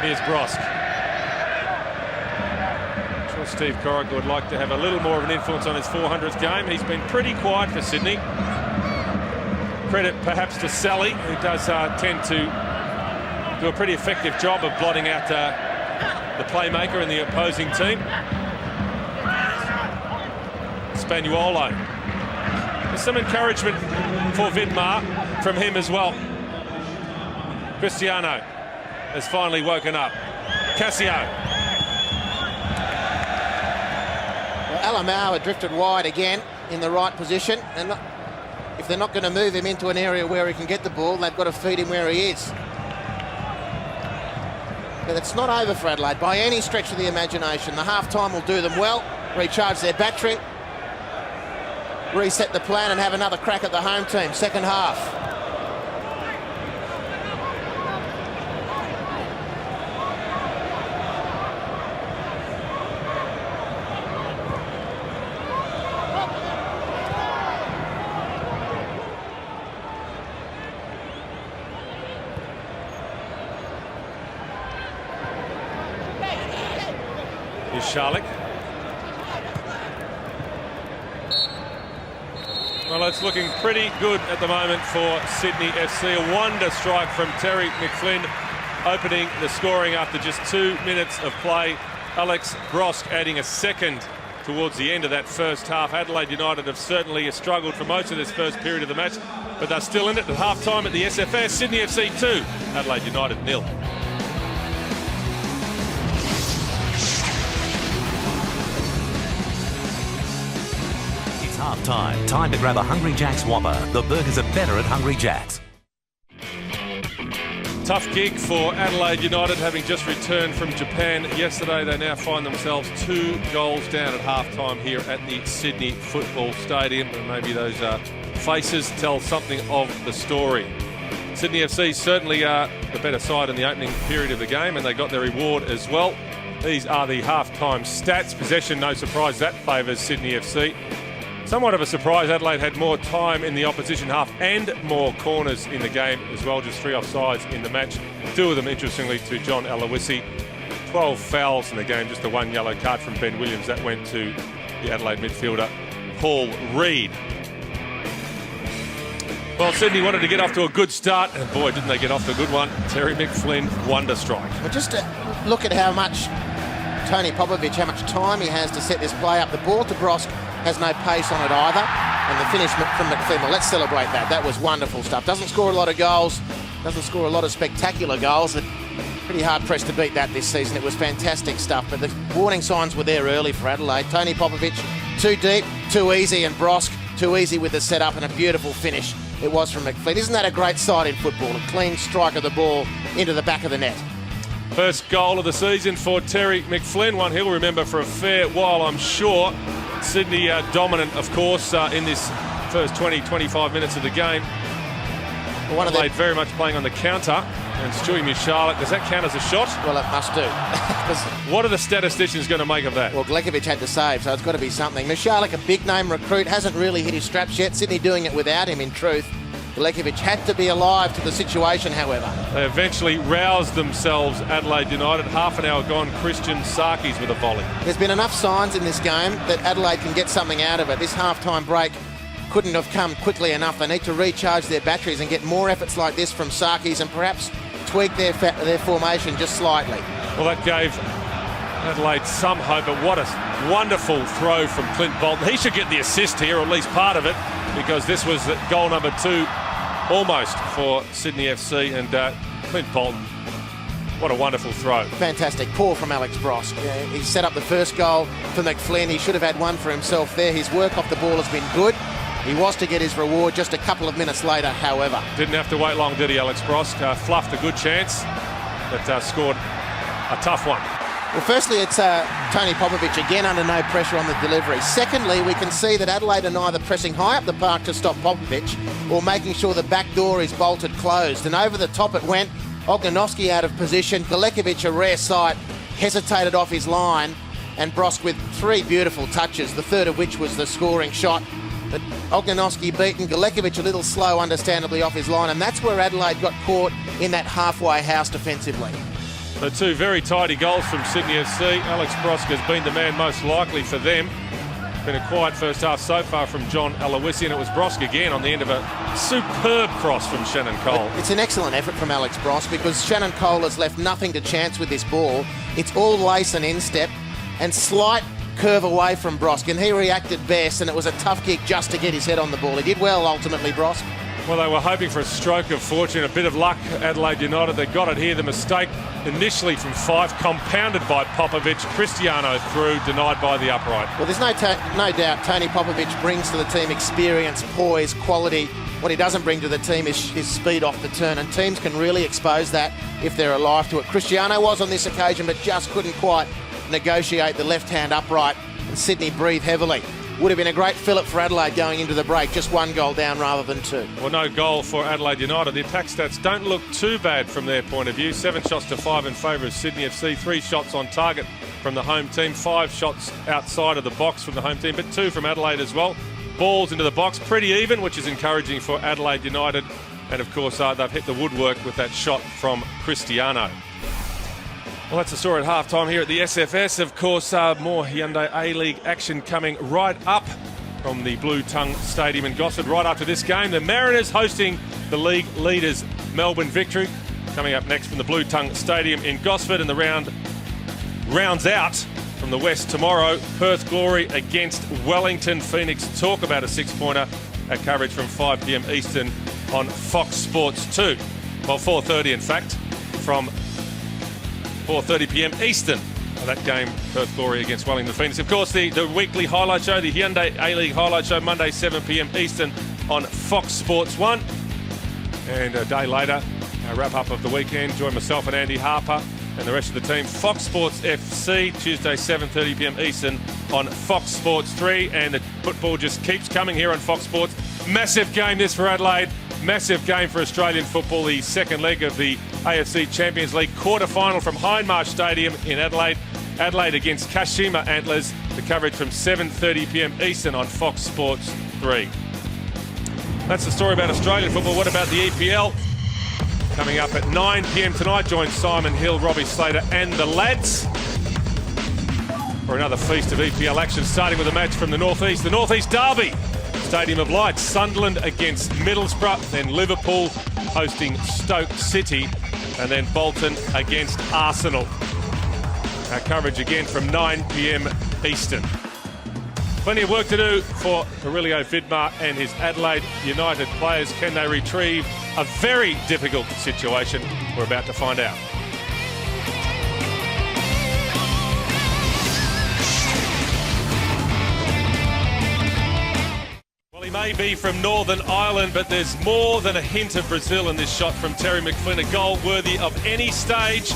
Here's Brosk. I'm sure Steve Corica would like to have a little more of an influence on his 400th game. He's been pretty quiet for Sydney. Credit perhaps to Sally, who does tend to do a pretty effective job of blotting out the playmaker in the opposing team. Spagnuolo. There's some encouragement for Vidmar from him as well. Cristiano has finally woken up. Cassio. Well, Alamau had drifted wide again in the right position, and if they're not going to move him into an area where he can get the ball, they've got to feed him where he is. But it's not over for Adelaide by any stretch of the imagination. The half-time will do them well, recharge their battery, reset the plan and have another crack at the home team, second half. Here's Charlotte. Well, it's looking pretty good at the moment for Sydney FC. A wonder strike from Terry McFlynn, opening the scoring after just 2 minutes of play. Alex Brosk adding a second towards the end of that first half. Adelaide United have certainly struggled for most of this first period of the match, but they're still in it at half-time at the SFS. Sydney FC 2, Adelaide United 0. Half-time. Time to grab a Hungry Jack's Whopper. The burgers are better at Hungry Jack's. Tough gig for Adelaide United, having just returned from Japan yesterday. They now find themselves 2 goals down at half-time here at the Sydney Football Stadium. And maybe those faces tell something of the story. Sydney FC certainly are the better side in the opening period of the game, and they got their reward as well. These are the half-time stats. Possession, no surprise, that favours Sydney FC. Somewhat of a surprise, Adelaide had more time in the opposition half and more corners in the game as well, just 3 offsides in the match. 2 of them, interestingly, to John Aloisi. 12 fouls in the game, just the 1 yellow card from Ben Williams. That went to the Adelaide midfielder, Paul Reid. Well, Sydney wanted to get off to a good start, and boy, didn't they get off to a good one. Terry McFlynn, wonder strike. Well, just to look at how much Tony Popovic, how much time he has to set this play up. The ball to Brosk has no pace on it either, and the finish from McFlynn, well, let's celebrate that. That was wonderful stuff. Doesn't score a lot of goals, Doesn't score a lot of spectacular goals. Pretty hard-pressed to beat that this season. It was fantastic stuff, but the warning signs were there early for Adelaide. Tony Popovic, too deep, too easy, and Brosk, too easy with the setup, and a beautiful finish it was from McFlynn. Isn't that a great sight in football? A clean strike of the ball into the back of the net. First goal of the season for Terry McFlynn, one he'll remember for a fair while, I'm sure. Sydney dominant, of course, in this first 20-25 minutes of the game. One of Adelaide very much playing on the counter. And Stewie Michalek, does that count as a shot? Well, it must do. What are the statisticians going to make of that? Well, Glekovic had to save, so it's got to be something. Michalek, a big-name recruit, hasn't really hit his straps yet. Sydney doing it without him, in truth. Glekovic had to be alive to the situation, however. They eventually roused themselves, Adelaide United. Half an hour gone, Christian Sarkis with a volley. There's been enough signs in this game that Adelaide can get something out of it. This half-time break couldn't have come quickly enough. They need to recharge their batteries and get more efforts like this from Sarkis and perhaps tweak their formation just slightly. Well, that gave Adelaide some hope, but what a wonderful throw from Clint Bolton. He should get the assist here, or at least part of it, because this was goal number 2 almost for Sydney FC, and Clint Bolton, what a wonderful throw. Fantastic. Poor from Alex Brosk. He set up the first goal for McFlynn. He should have had one for himself there. His work off the ball has been good. He was to get his reward just a couple of minutes later, however. Didn't have to wait long, did he, Alex Brosk? Fluffed a good chance, but scored a tough one. Well, firstly, it's Tony Popovic again under no pressure on the delivery. Secondly, we can see that Adelaide are neither pressing high up the park to stop Popovic or making sure the back door is bolted closed. And over the top it went. Ognjanowski out of position. Glekovic, a rare sight, hesitated off his line. And Brosk with 3 beautiful touches, the third of which was the scoring shot. But Ognjanowski beaten, Glekovic a little slow, understandably, off his line. And that's where Adelaide got caught in that halfway house defensively. The 2 very tidy goals from Sydney FC. Alex Brosk has been the man most likely for them. Been a quiet first half so far from John Aloisi, and it was Brosk again on the end of a superb cross from Shannon Cole. It's an excellent effort from Alex Brosk because Shannon Cole has left nothing to chance with this ball. It's all lace and instep and slight curve away from Brosk, and he reacted best, and it was a tough kick just to get his head on the ball. He did well ultimately, Brosk. Well, they were hoping for a stroke of fortune, a bit of luck, Adelaide United. They got it here. The mistake initially from 5, compounded by Popovic. Cristiano through, denied by the upright. Well, there's no doubt Tony Popovic brings to the team experience, poise, quality. What he doesn't bring to the team is speed off the turn, and teams can really expose that if they're alive to it. Cristiano was on this occasion, but just couldn't quite negotiate the left-hand upright, and Sydney breathed heavily. Would have been a great fillip for Adelaide going into the break. Just 1 goal down rather than 2. Well, no goal for Adelaide United. The attack stats don't look too bad from their point of view. 7 shots to 5 in favour of Sydney FC. 3 shots on target from the home team. 5 shots outside of the box from the home team, but 2 from Adelaide as well. Balls into the box, pretty even, which is encouraging for Adelaide United. And, of course, they've hit the woodwork with that shot from Cristiano. Well, that's the story at half-time here at the SFS. Of course, more Hyundai A-League action coming right up from the Blue Tongue Stadium in Gosford. Right after this game, the Mariners hosting the league leaders Melbourne Victory. Coming up next from the Blue Tongue Stadium in Gosford, and the rounds out from the west tomorrow. Perth Glory against Wellington Phoenix. Talk about a 6-pointer. At coverage from 5 p.m. Eastern on Fox Sports 2. Well, 4:30 in fact, from 4:30 p.m. Eastern. That game, Perth Glory against Wellington Phoenix. Of course, the weekly highlight show, the Hyundai A-League highlight show, Monday 7 p.m. Eastern on Fox Sports 1. And a day later, a wrap-up of the weekend. Join myself and Andy Harper and the rest of the team. Fox Sports FC, Tuesday 7:30 p.m. Eastern on Fox Sports 3. And the football just keeps coming here on Fox Sports. Massive game this for Adelaide. Massive game for Australian football, the second leg of the AFC Champions League quarter-final from Hindmarsh Stadium in Adelaide. Adelaide against Kashima Antlers. The coverage from 7:30 p.m. Eastern on Fox Sports 3. That's the story about Australian football. What about the EPL? Coming up at 9 p.m. tonight, join Simon Hill, Robbie Slater and the lads for another feast of EPL action, starting with a match from the Northeast. The Northeast Derby. Stadium of Light, Sunderland against Middlesbrough, then Liverpool hosting Stoke City, and then Bolton against Arsenal. Our coverage again from 9 p.m. Eastern. Plenty of work to do for Aurelio Vidmar and his Adelaide United players. Can they retrieve a very difficult situation? We're about to find out. Well, he may be from Northern Ireland, but there's more than a hint of Brazil in this shot from Terry McFlynn. A goal worthy of any stage,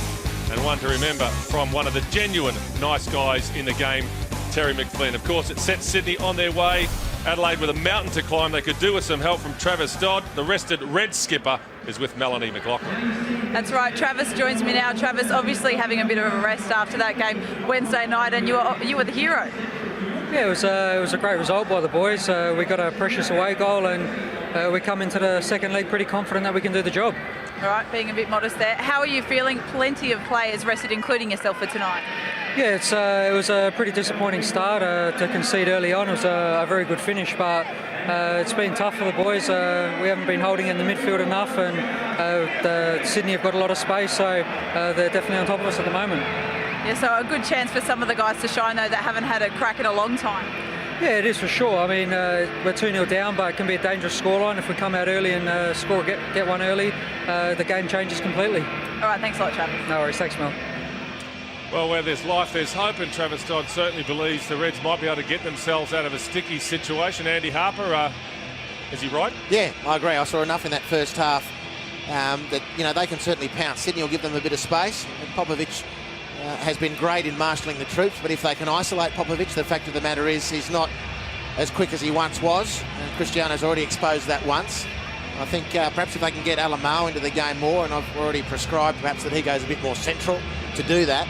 and one to remember from one of the genuine nice guys in the game, Terry McFlynn. Of course, it sets Sydney on their way. Adelaide with a mountain to climb. They could do with some help from Travis Dodd. The rested Red skipper is with Melanie McLaughlin. That's right. Travis joins me now. Travis, obviously having a bit of a rest after that game Wednesday night, and you were the hero. Yeah, it was a great result by the boys. We got a precious away goal, and we come into the second leg pretty confident that we can do the job. All right, being a bit modest there. How are you feeling? Plenty of players rested, including yourself, for tonight. Yeah, it was a pretty disappointing start to concede early on. It was a very good finish, but it's been tough for the boys. We haven't been holding in the midfield enough, and Sydney have got a lot of space, so they're definitely on top of us at the moment. Yeah, so a good chance for some of the guys to shine, though, that haven't had a crack in a long time. Yeah, it is for sure. I mean, we're 2-0 down, but it can be a dangerous scoreline. If we come out early and get one early, the game changes completely. All right, thanks a lot, Travis. No worries. Thanks, Mel. Well, where there's life, there's hope, and Travis Dodd certainly believes the Reds might be able to get themselves out of a sticky situation. Andy Harper, is he right? Yeah, I agree. I saw enough in that first half that, you know, they can certainly pounce. Sydney will give them a bit of space. And Popovic has been great in marshalling the troops, but if they can isolate Popovic, the fact of the matter is he's not as quick as he once was. Cristiano's already exposed that once. I think perhaps if they can get Alamau into the game more, and I've already prescribed perhaps that he goes a bit more central to do that.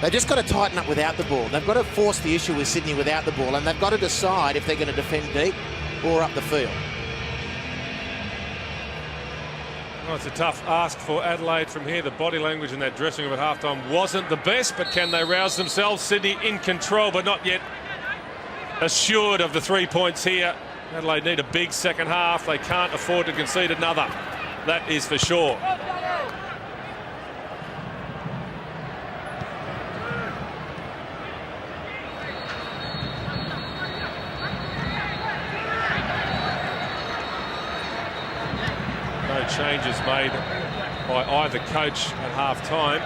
They've just got to tighten up without the ball. They've got to force the issue with Sydney without the ball, and they've got to decide if they're going to defend deep or up the field. Well, it's a tough ask for Adelaide from here. The body language in that dressing room at halftime wasn't the best, but can they rouse themselves? Sydney in control, but not yet assured of the 3 points here. Adelaide need a big second half. They can't afford to concede another. That is for sure. No changes made by either coach at half-time.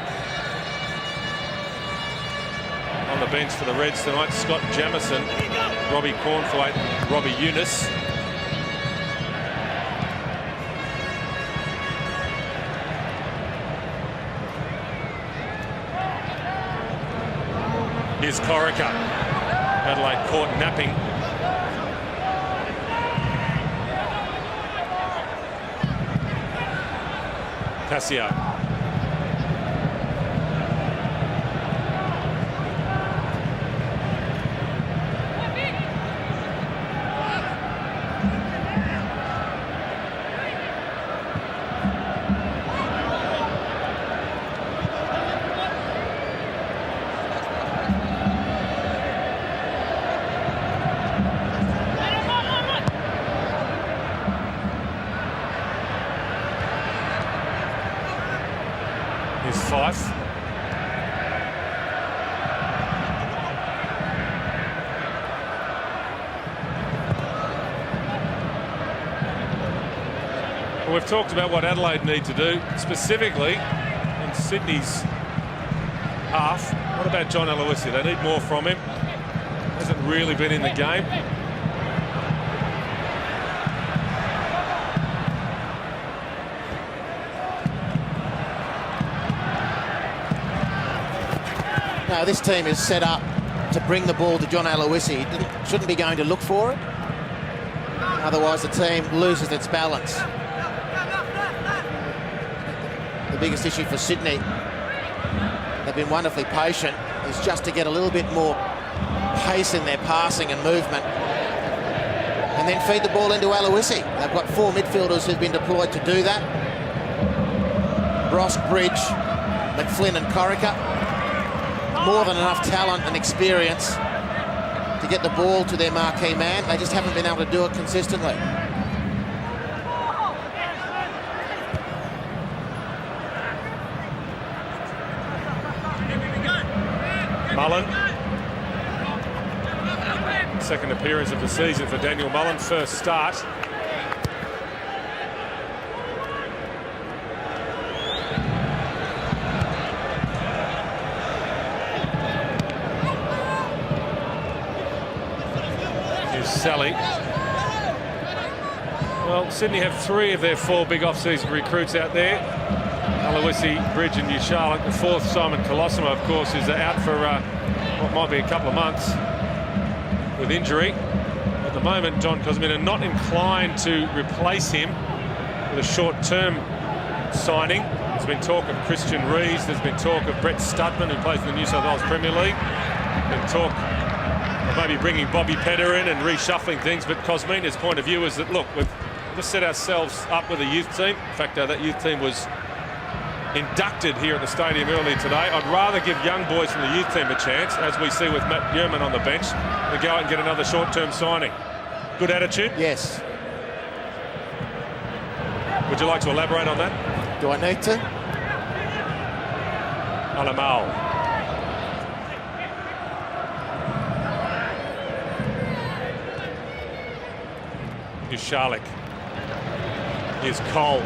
On the bench for the Reds tonight, Scott Jamieson, Robbie Cornthwaite, Robbie Eunice. Here's Corica. Adelaide caught napping. Cassio. Here's Fife. Well, we've talked about what Adelaide need to do, specifically in Sydney's half. What about John Aloisi? They need more from him. Hasn't really been in the game. No, this team is set up to bring the ball to John Aloisi. He shouldn't be going to look for it. Otherwise, the team loses its balance. The biggest issue for Sydney, they've been wonderfully patient, is just to get a little bit more pace in their passing and movement. And then feed the ball into Aloisi. They've got 4 midfielders who've been deployed to do that. Brosk, Bridge, McFlynn and Corica. More than enough talent and experience to get the ball to their marquee man. They just haven't been able to do it consistently. Mullen. second appearance of the season for Daniel Mullen. First start. Here's Sally. Well, Sydney have 3 of their 4 big off-season recruits out there. Aloisi, Bridge and New Charlotte. The 4th, Simon Colosimo, of course, is out for what might be a couple of months with injury. At the moment, John Cosmina not inclined to replace him with a short-term signing. There's been talk of Christian Reeves. There's been talk of Brett Studman, who plays in the New South Wales Premier League. There's been talk of maybe bringing Bobby Petter in and reshuffling things. But Cosmina's point of view is that, look, we've just set ourselves up with a youth team. In fact, that youth team was inducted here at the stadium earlier today. I'd rather give young boys from the youth team a chance, as we see with Matt Yerman on the bench, to go out and get another short-term signing. Good attitude? Yes. Would you like to elaborate on that? Do I need to? Alamau. Here's Charlick. Here's Cole.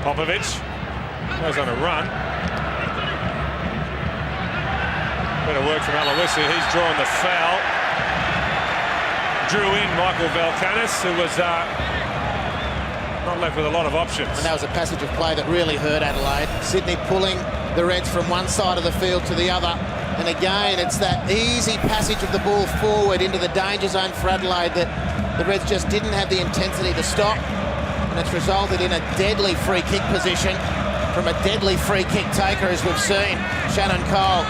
Popovic goes on a run. Better work from Aloisi. He's drawn the foul. Drew in Michael Valkanis, who was not left with a lot of options. And that was a passage of play that really hurt Adelaide. Sydney pulling the Reds from one side of the field to the other. And again, it's that easy passage of the ball forward into the danger zone for Adelaide that the Reds just didn't have the intensity to stop. And it's resulted in a deadly free kick position from a deadly free kick taker, as we've seen, Shannon Cole.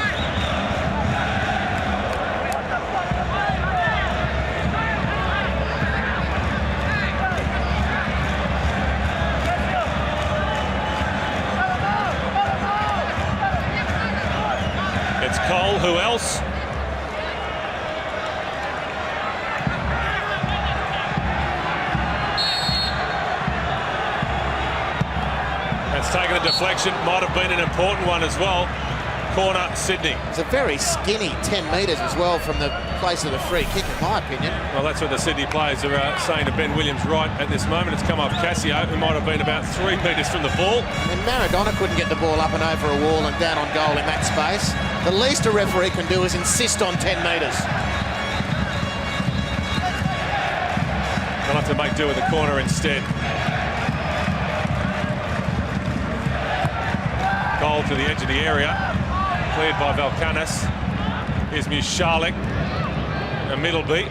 It's Cole. Who else? That's taken a deflection. Might have been an important one as well. Corner, Sydney. It's a very skinny 10 metres as well from the place of the free kick, in my opinion. Well, that's what the Sydney players are saying to Ben Williams right at this moment. It's come off Cassio, who might have been about 3 metres from the ball. And Maradona couldn't get the ball up and over a wall and down on goal in that space. The least a referee can do is insist on 10 metres. They'll have to make do with the corner instead. Goal to the edge of the area, cleared by Valkanis. Here's Mushalik, a Middleby.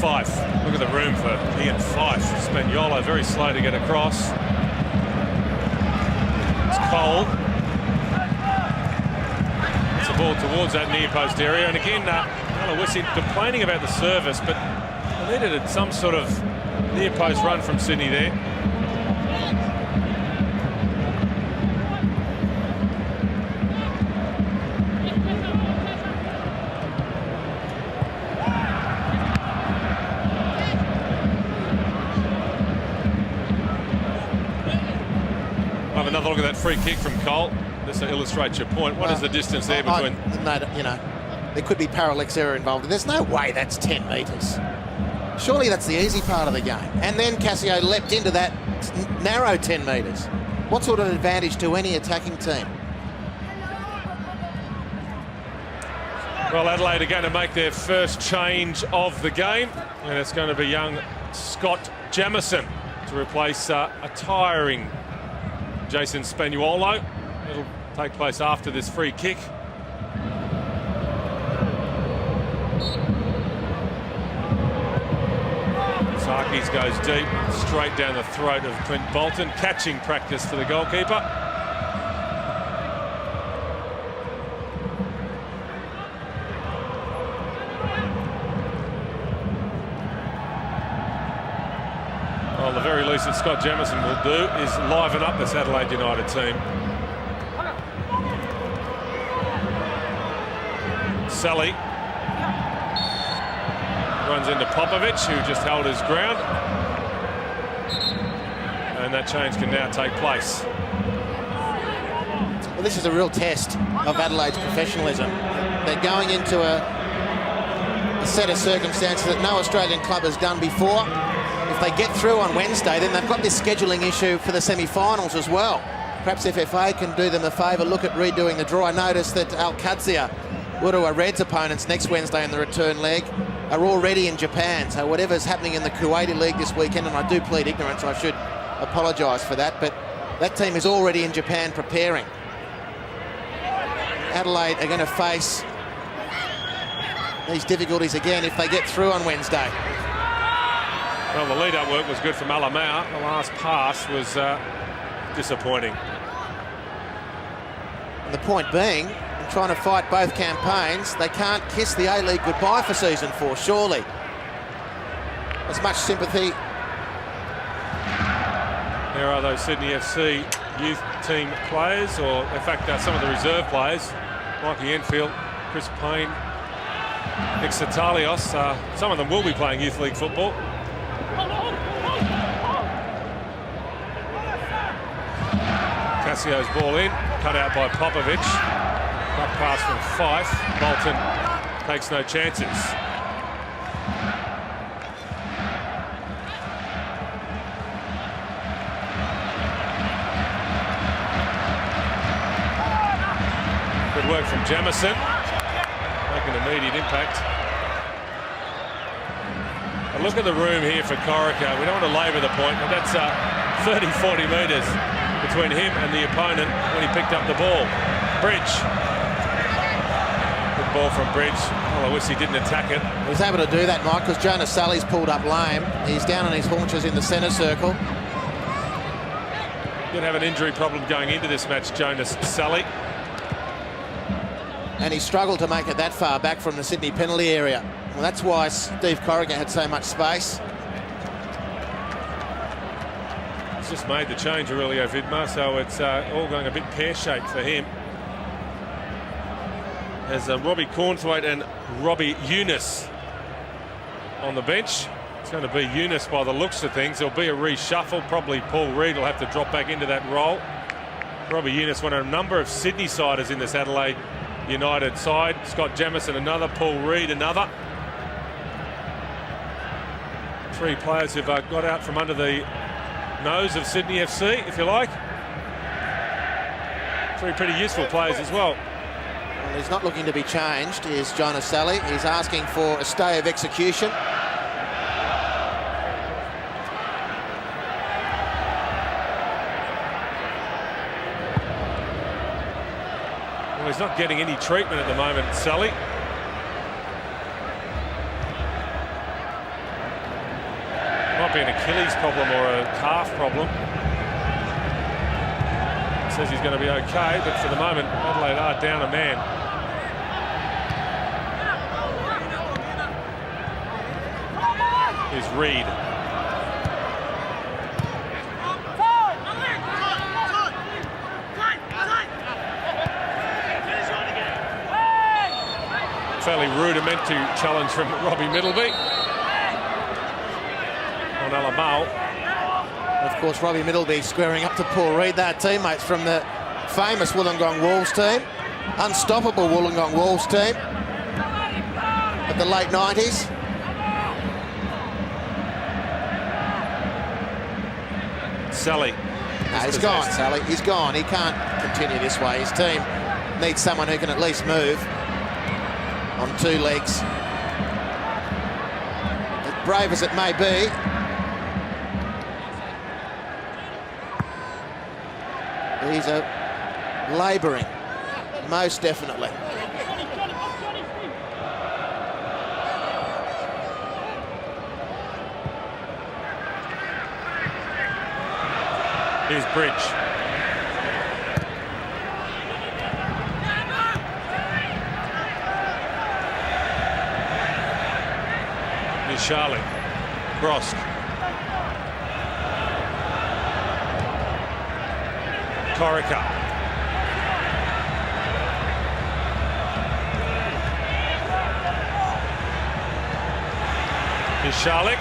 Fife, look at the room for Ian Fife. Spagnuolo very slow to get across. Cole. It's a ball towards that near post area, and again, Aloisi complaining about the service, but they needed some sort of near post run from Sydney there. Have another look at that free kick from Cole, just to illustrate your point. What is the distance there between? You know, there could be parallax error involved. There's no way that's 10 metres. Surely that's the easy part of the game. And then Cassio leapt into that narrow 10 metres. What sort of advantage to any attacking team? Well, Adelaide are going to make their first change of the game, and it's going to be young Scott Jamieson to replace a tiring Jason Spagnuolo. It'll take place after this free kick. Sarkis goes deep, straight down the throat of Clint Bolton. Catching practice for the goalkeeper. Well, the very least that Scott Jamieson will do is liven up this Adelaide United team. Sally runs into Popovic, who just held his ground. And that change can now take place. Well, this is a real test of Adelaide's professionalism. They're going into a set of circumstances that no Australian club has done before. If they get through on Wednesday, then they've got this scheduling issue for the semi-finals as well. Perhaps FFA can do them a favour, look at redoing the draw. I noticed that Al-Qadsiya, Urua Reds opponents next Wednesday in the return leg, are already in Japan. So whatever's happening in the Kuwaiti League this weekend, and I do plead ignorance, I should apologise for that, but that team is already in Japan preparing. Adelaide are going to face these difficulties again if they get through on Wednesday. Well, the lead-up work was good from Alamau. The last pass was disappointing. And the point being, in trying to fight both campaigns, they can't kiss the A-League goodbye for season 4, surely. As much sympathy. There are those Sydney FC youth team players, or in fact some of the reserve players, Mikey Enfield, Chris Payne, Nick Satalios. Some of them will be playing youth league football. Cassio's ball in, cut out by Popovic. Cut pass from Fife. Bolton takes no chances. Good work from Jamieson, making an immediate impact. A look at the room here for Corica. We don't want to labour the point, but that's 30-40 metres between him and the opponent when he picked up the ball. Bridge. Good ball from Bridge. Aloisi didn't attack it. He was able to do that, Mike, because Jonas Sally's pulled up lame. He's down on his haunches in the centre circle. Did have an injury problem going into this match, Jonas Sally. And he struggled to make it that far back from the Sydney penalty area. Well, that's why Steve Corrigan had so much space. He's just made the change, Aurelio Vidmar, so it's all going a bit pear-shaped for him. There's Robbie Cornthwaite and Robbie Eunice on the bench. It's going to be Eunice by the looks of things. There'll be a reshuffle. Probably Paul Reid will have to drop back into that role. Robbie Eunice, one of a number of Sydney-siders in this Adelaide United side. Scott Jamieson another, Paul Reid another. Three players who've got out from under the nose of Sydney FC, if you like. Three pretty useful players as well. Well, he's not looking to be changed, is Jonas Sally. He's asking for a stay of execution. Well, he's not getting any treatment at the moment, Sally. Might be an Achilles problem or a calf problem. Says he's going to be okay, but for the moment, Adelaide are down a man. Here's Reid. Fairly rudimentary challenge from Robbie Middleby on Alamau. Of course, Robbie Middleby squaring up to Paul Reid. They're teammates from the famous Wollongong Wolves team, unstoppable Wollongong Wolves team of the late 90s. Sally. No, he's gone, Sally. He's gone. He can't continue this way. His team needs someone who can at least move on two legs. As brave as it may be, he's labouring, most definitely. Here's Bridge. Here's Charlie. Grosk. Corica. Here's Charlick.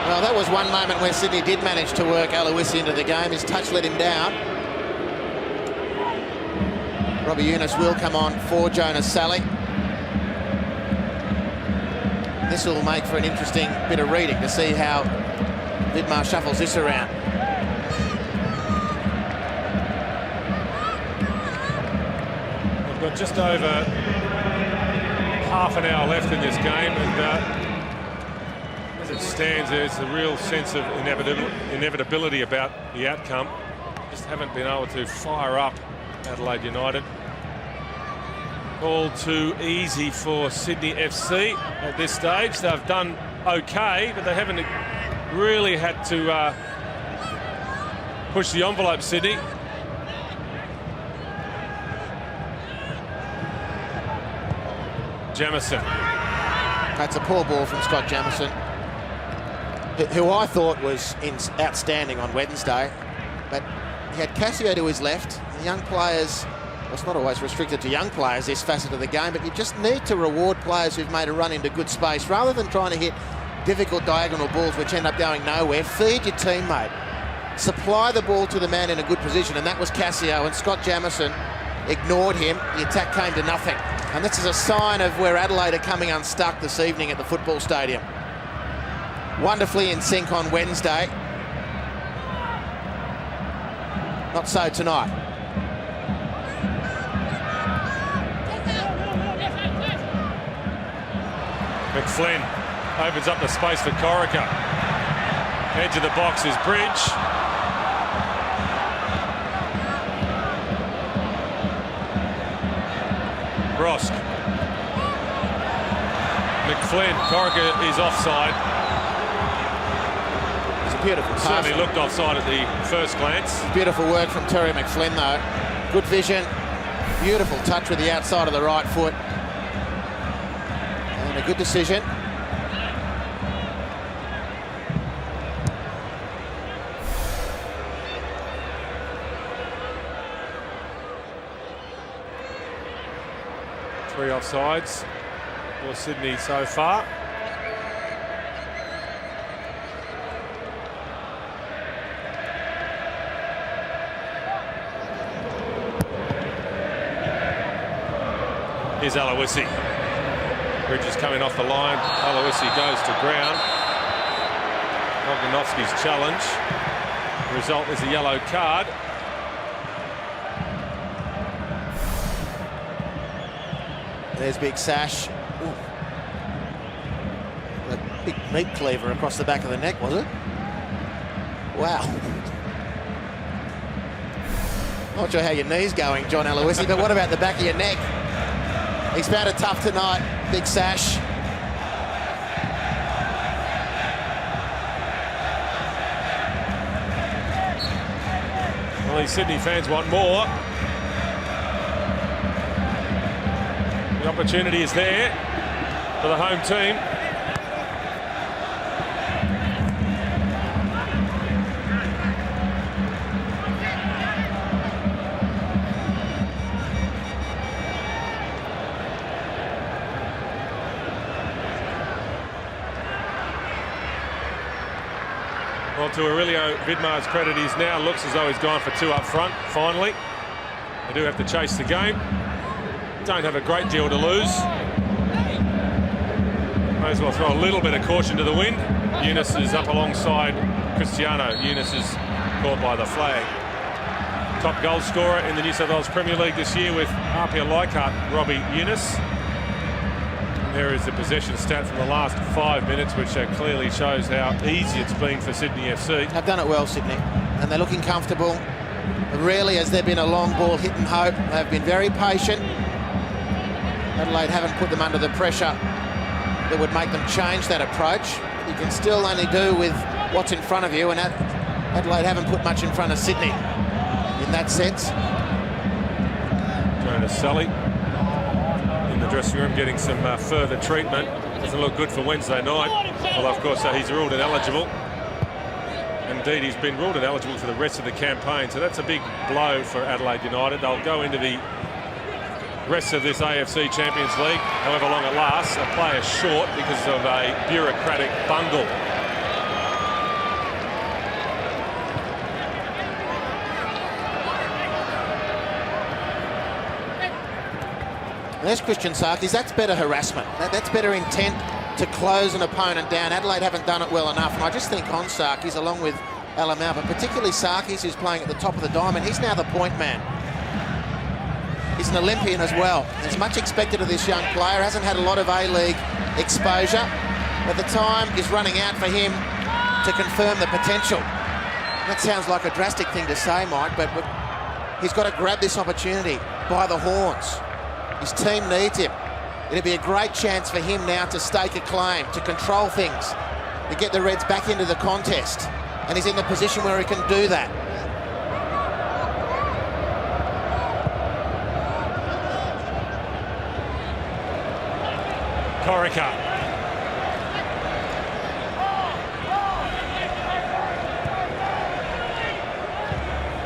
Well, that was one moment where Sydney did manage to work Aloisi into the game. His touch let him down. Robbie Eunice will come on for Jonas Sally. This will make for an interesting bit of reading to see how Vidmar shuffles this around. We've got just over half an hour left in this game, and as it stands, there's a real sense of inevitability about the outcome. Just haven't been able to fire up Adelaide United. All too easy for Sydney FC at this stage. They've done okay, but they haven't really had to push the envelope, Sydney. Jamieson. That's a poor ball from Scott Jamieson, who I thought was outstanding on Wednesday, but he had Cassio to his left. The young players, well, it's not always restricted to young players, this facet of the game, but you just need to reward players who've made a run into good space rather than trying to hit difficult diagonal balls which end up going nowhere. Feed your teammate. Supply the ball to the man in a good position, and that was Cassio, and Scott Jamieson ignored him. The attack came to nothing. And this is a sign of where Adelaide are coming unstuck this evening at the football stadium. Wonderfully in sync on Wednesday. Not so tonight. McFlynn opens up the space for Corica. Edge of the box is Bridge. Brosk. McFlynn. Corica is offside. It's a beautiful pass. Certainly looked offside at the first glance. Beautiful work from Terry McFlynn, though. Good vision. Beautiful touch with the outside of the right foot. And a good decision. Three offsides for Sydney so far. Here's Aloisi. Bridges coming off the line. Aloisi goes to ground. Bogdanovski's challenge. The result is a yellow card. There's Big Sash. Ooh. A big meat cleaver across the back of the neck, was it? Wow. Not sure how your knee's going, John Aloisi, but what about the back of your neck? He's found it tough tonight, Big Sash. Well, these Sydney fans want more. The opportunity is there for the home team. Well, to Aurelio Vidmar's credit, he's now looks as though he's gone for two up front, finally. They do have to chase the game. Don't have a great deal to lose. May as well throw a little bit of caution to the wind. Eunice is up alongside Cristiano. Eunice is caught by the flag. Top goal scorer in the New South Wales Premier League this year with Apia Leichhardt, Robbie Eunice. And there is the possession stat from the last 5 minutes, which clearly shows how easy it's been for Sydney FC. They've done it well, Sydney, and they're looking comfortable. Rarely has there been a long ball hit and hope. They've been very patient. Adelaide haven't put them under the pressure that would make them change that approach. You can still only do with what's in front of you, and Adelaide haven't put much in front of Sydney in that sense. Jonas Sally in the dressing room getting some further treatment. Doesn't look good for Wednesday night. Well, of course, he's ruled ineligible. Indeed, he's been ruled ineligible for the rest of the campaign, so that's a big blow for Adelaide United. They'll go into the rest of this AFC Champions League, however long it lasts, a player short because of a bureaucratic bungle. There's Christian Sarkis. That's better harassment. That's better intent to close an opponent down. Adelaide haven't done it well enough, and I just think on Sarkis, along with Alamau, but particularly Sarkis, who's playing at the top of the diamond, he's now the point man. He's an Olympian as well. There's much expected of this young player. Hasn't had a lot of A-League exposure, but the time is running out for him to confirm the potential. That sounds like a drastic thing to say, Mike, but he's got to grab this opportunity by the horns. His team needs him. It'll be a great chance for him now to stake a claim, to control things, to get the Reds back into the contest. And he's in the position where he can do that. Corica.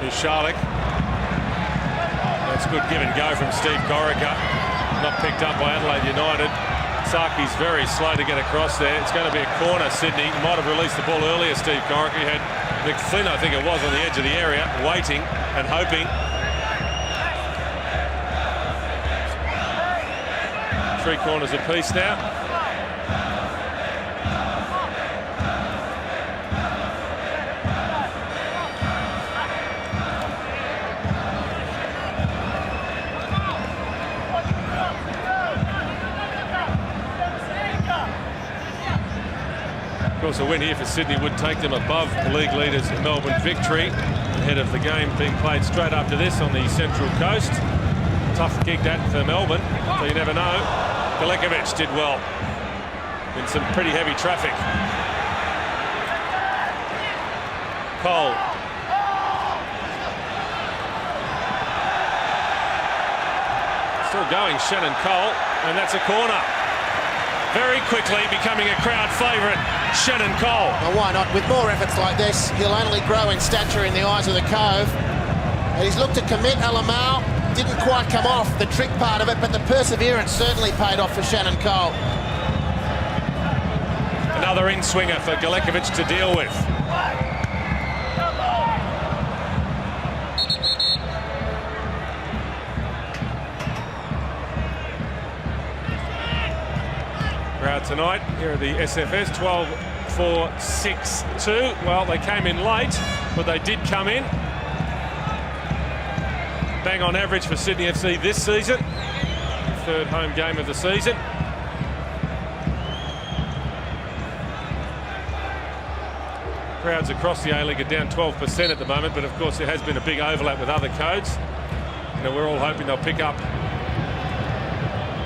Here's Charlock. That's good give and go from Steve Corica. Not picked up by Adelaide United. Sarki's very slow to get across there. It's going to be a corner, Sydney. He might have released the ball earlier, Steve Corica. He had Nick Flynn, I think it was, on the edge of the area, waiting and hoping. 3 corners apiece now. Of course, a win here for Sydney would take them above the league leaders Melbourne Victory, ahead of the game being played straight after this on the Central Coast. Tough gig that for Melbourne, so you never know. Galekovic did well in some pretty heavy traffic. Cole. Still going, Shannon Cole, and that's a corner. Very quickly becoming a crowd favourite, Shannon Cole. Well, why not? With more efforts like this, he'll only grow in stature in the eyes of the Cove. And he's looked to commit. Alamau didn't quite come off the trick part of it, but the perseverance certainly paid off for Shannon Cole. Another in-swinger for Galekovic to deal with. Crowd tonight here at the SFS, 12-4-6-2. Well, they came in late, but they did come in. Bang on average for Sydney FC this season. 3rd home game of the season. Crowds across the A-League are down 12% at the moment, but of course there has been a big overlap with other codes. You know, we're all hoping they'll pick up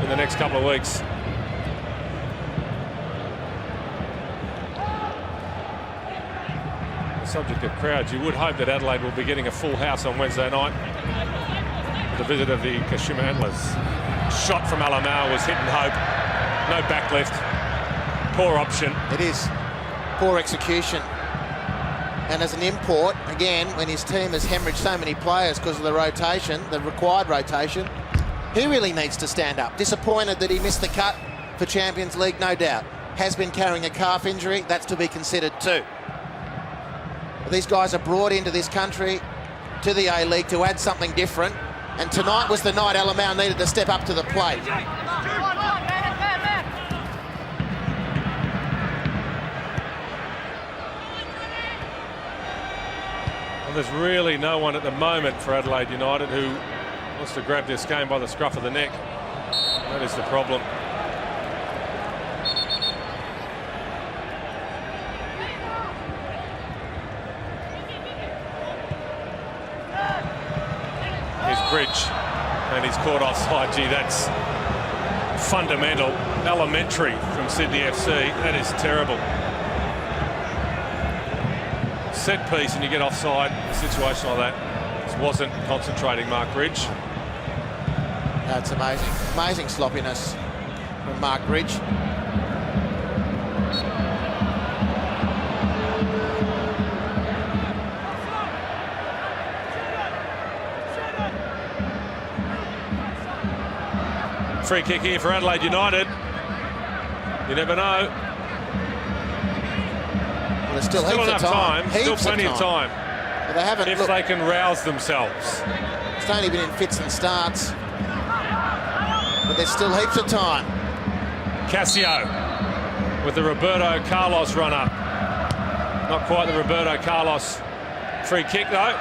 in the next couple of weeks. Subject of crowds, you would hope that Adelaide will be getting a full house on Wednesday night with the visit of the Kashima Antlers. Shot from Alamau was hit and hope. No backlift. Poor option. It is. Poor execution. And as an import, again, when his team has hemorrhaged so many players because of the rotation, the required rotation, he really needs to stand up. Disappointed that he missed the cut for Champions League, no doubt. Has been carrying a calf injury. That's to be considered too. These guys are brought into this country, to the A-League, to add something different. And tonight was the night Alamau needed to step up to the plate. Well, there's really no one at the moment for Adelaide United who wants to grab this game by the scruff of the neck. That is the problem. Bridge, and he's caught offside. Gee, that's fundamental, elementary from Sydney FC. That is terrible. Set piece and you get offside. A situation like that just wasn't concentrating, Mark Bridge. That's amazing. Amazing sloppiness from Mark Bridge. Free kick here for Adelaide United. You never know. Well, there's still enough time. Still plenty of time. But they haven't. If they can rouse themselves. It's only been in fits and starts. But there's still heaps of time. Casio with the Roberto Carlos run-up. Not quite the Roberto Carlos free kick, though.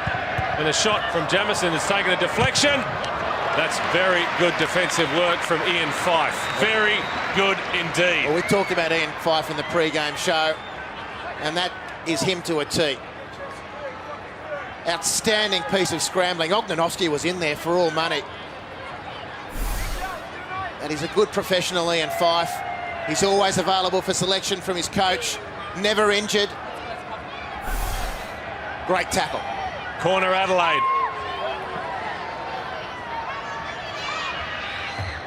And the shot from Jamison has taken a deflection. That's very good defensive work from Ian Fife. Very good indeed. Well, we talked about Ian Fife in the pre-game show, and that is him to a T. Outstanding piece of scrambling. Ognanovski was in there for all money. And he's a good professional, Ian Fife. He's always available for selection from his coach. Never injured. Great tackle. Corner Adelaide.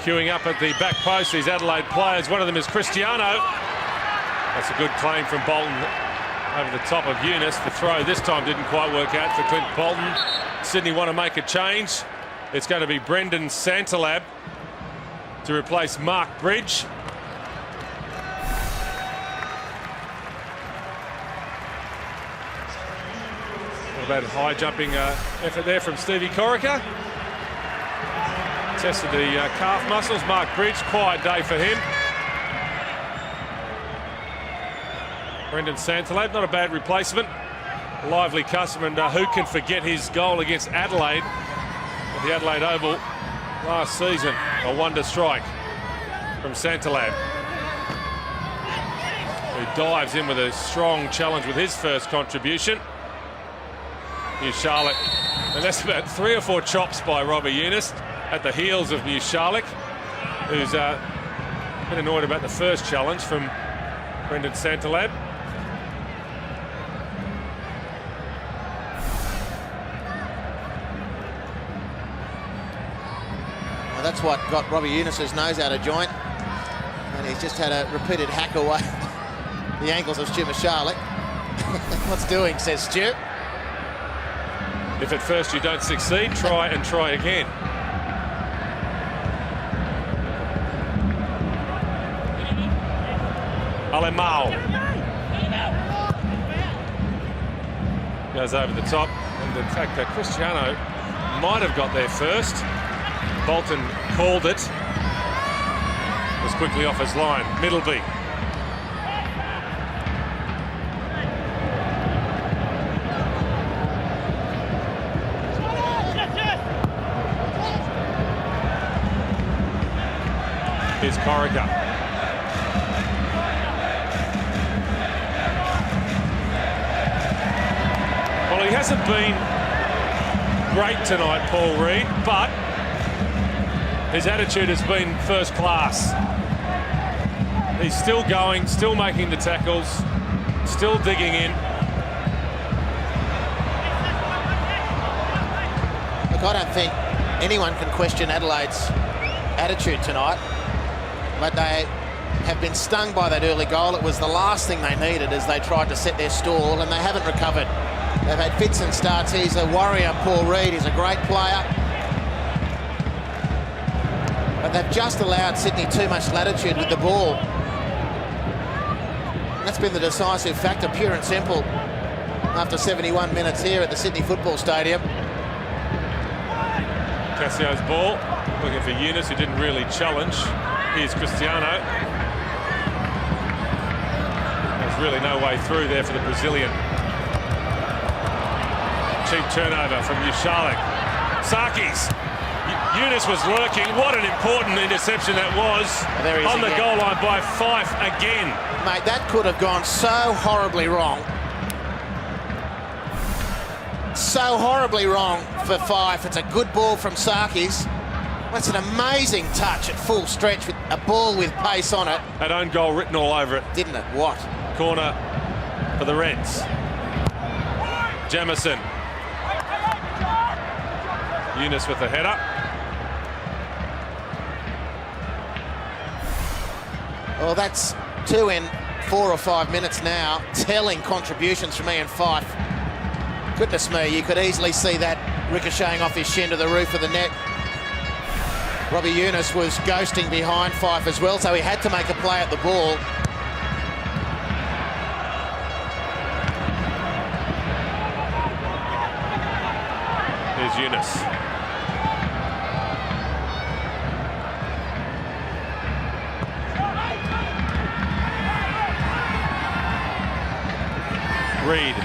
Queuing up at the back post, these Adelaide players. One of them is Cristiano. That's a good claim from Bolton over the top of Eunice. The throw this time didn't quite work out for Clint Bolton. Sydney want to make a change. It's going to be Brendan Santalab to replace Mark Bridge. What about a high jumping effort there from Stevie Corica? Tested the calf muscles. Mark Bridge, quiet day for him. Brendan Santalab, not a bad replacement. A lively customer, and who can forget his goal against Adelaide at the Adelaide Oval last season? A wonder strike from Santalab, who dives in with a strong challenge with his first contribution. New Charlotte, and that's about 3 or 4 chops by Robbie Eunice at the heels of New Charlotte, who's been annoyed about the first challenge from Brendan Santalab. Well, that's what got Robbie Eunice's nose out of joint, and he's just had a repeated hack away the ankles of Stu Charlotte. What's doing, says Stu. If at first you don't succeed, try and try again. Alemao goes over the top, and in fact Cristiano might have got there first. Bolton called it. Was quickly off his line. Middleby. Here's Corica. Well, he hasn't been great tonight, Paul Reed, but his attitude has been first class. He's still going, still making the tackles, still digging in. Look, I don't think anyone can question Adelaide's attitude tonight, but they have been stung by that early goal. It was the last thing they needed as they tried to set their stall, and they haven't recovered. They've had fits and starts. He's a warrior, Paul Reed. He's a great player. But they've just allowed Sydney too much latitude with the ball. That's been the decisive factor, pure and simple, after 71 minutes here at the Sydney Football Stadium. Cassio's ball, looking for Eunice, who didn't really challenge. Here's Cristiano. There's really no way through there for the Brazilian. Cheap turnover from Ushalik. Sarkis. Eunice was lurking. What an important interception that was. On the goal line by Fife again. Mate, that could have gone so horribly wrong. So horribly wrong for Fife. It's a good ball from Sarkis. That's an amazing touch at full stretch with a ball with pace on it. That own goal written all over it. Didn't it? What? Corner for the Reds. Jamison. Eunice with the header. Well, that's 2 in 4 or 5 minutes now. Telling contributions from Ian Fife. Goodness me, you could easily see that ricocheting off his shin to the roof of the net. Robbie Eunice was ghosting behind Fife as well, so he had to make a play at the ball. Here's Eunice. Reed.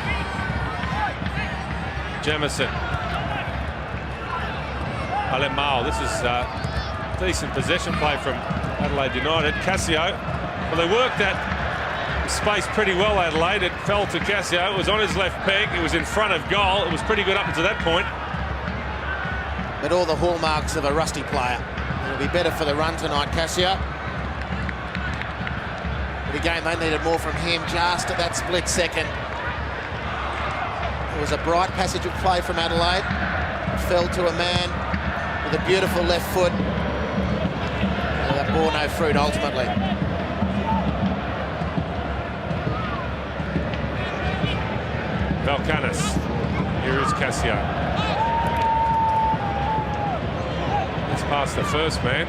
Jamison. Alemao. This is decent possession play from Adelaide United. Cassio. Well, they worked that space pretty well, Adelaide. It fell to Cassio. It was on his left peg. It was in front of goal. It was pretty good up until that point. But all the hallmarks of a rusty player. It'll be better for the run tonight, Cassio. But again, they needed more from him just at that split second. It was a bright passage of play from Adelaide. It fell to a man with a beautiful left foot. And that bore no fruit ultimately. Valkanis. Here is Cassio. It's past the first man.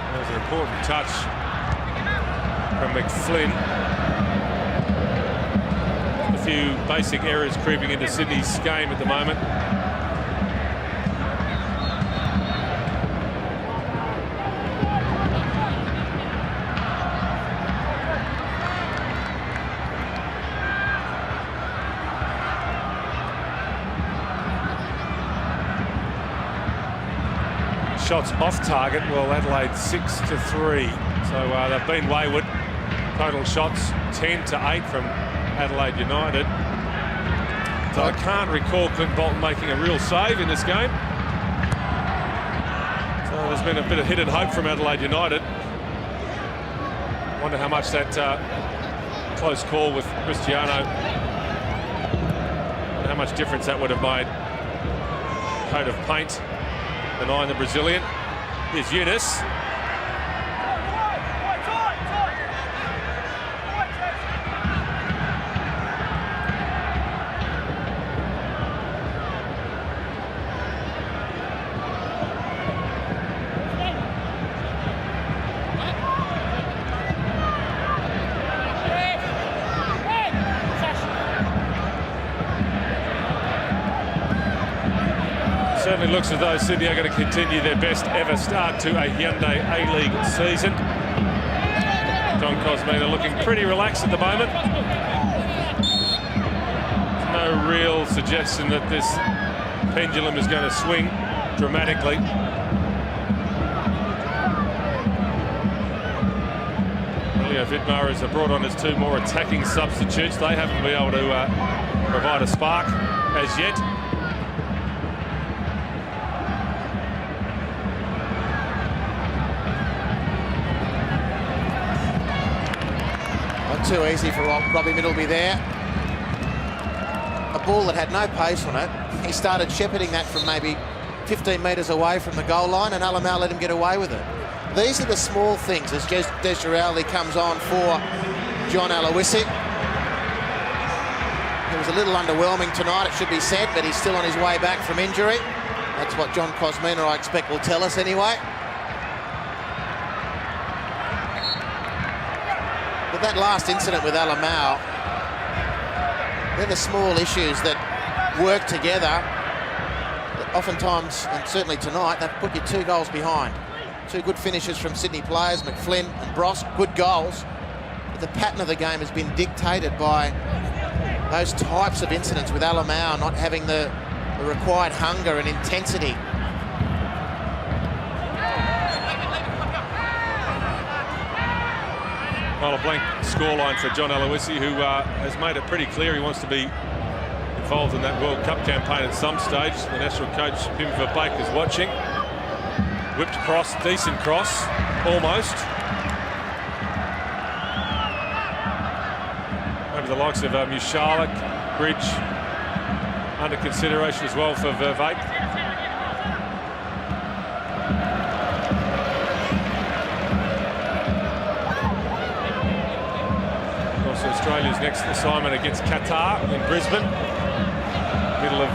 That was an important touch from McFlynn. A few basic errors creeping into Sydney's game at the moment. Shots off target, well, Adelaide 6-3. So they've been wayward. Total shots 10-8 from Adelaide United. So I can't recall Clint Bolton making a real save in this game. So there's been a bit of hidden hope from Adelaide United. Wonder how much that close call with Cristiano, how much difference that would have made. Coat of paint denying the Brazilian. Here's Eunice. Certainly looks as though Sydney are going to continue their best ever start to a Hyundai A-League season. John Cosmina looking pretty relaxed at the moment. No real suggestion that this pendulum is going to swing dramatically. Leo Vidmar has brought on his 2 more attacking substitutes. They haven't been able to provide a spark as yet. Too easy for Robbie Middleby there. A ball that had no pace on it. He started shepherding that from maybe 15 metres away from the goal line, and Alamau let him get away with it. These are the small things as Des Giraldi comes on for John Aloisi. He was a little underwhelming tonight, it should be said, but he's still on his way back from injury. That's what John Cosmina, I expect, will tell us anyway. That last incident with Alamau, they're the small issues that work together that oftentimes, and certainly tonight, they've put you 2 goals behind. 2 good finishes from Sydney players, McFlynn and Bross, good goals. But the pattern of the game has been dictated by those types of incidents with Alamau not having the required hunger and intensity. Well, a blank scoreline for John Aloisi, who has made it pretty clear he wants to be involved in that World Cup campaign at some stage. The national coach, Pim Verbeek, is watching. Whipped cross, decent cross, almost. Over the likes of Mushala, Bridge, under consideration as well for Verbeek. next assignment against Qatar in Brisbane, middle of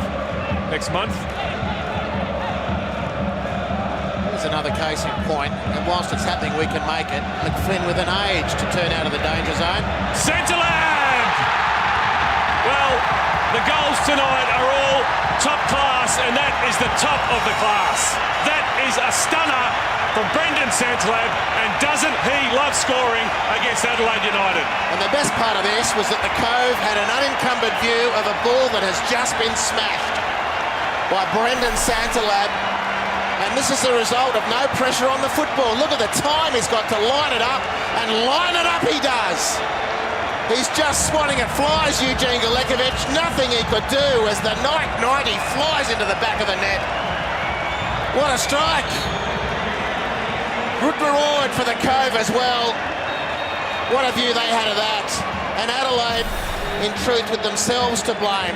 next month. There's another case in point, and whilst it's happening, we can make it. McFlynn with an age to turn out of the danger zone. Centreland! Well, the goals tonight are all top class, and that is the top of the class. That is a stunner from Brendan Santalab, and doesn't he love scoring against Adelaide United? And the best part of this was that the Cove had an unencumbered view of a ball that has just been smashed by Brendan Santalab. And this is the result of no pressure on the football. Look at the time he's got to line it up, and line it up he does. He's just swatting at flies, Eugene Galekovic. Nothing he could do as the night 90 flies into the back of the net. What a strike. Good reward for the Cove as well. What a view they had of that. And Adelaide, in truth, with themselves to blame.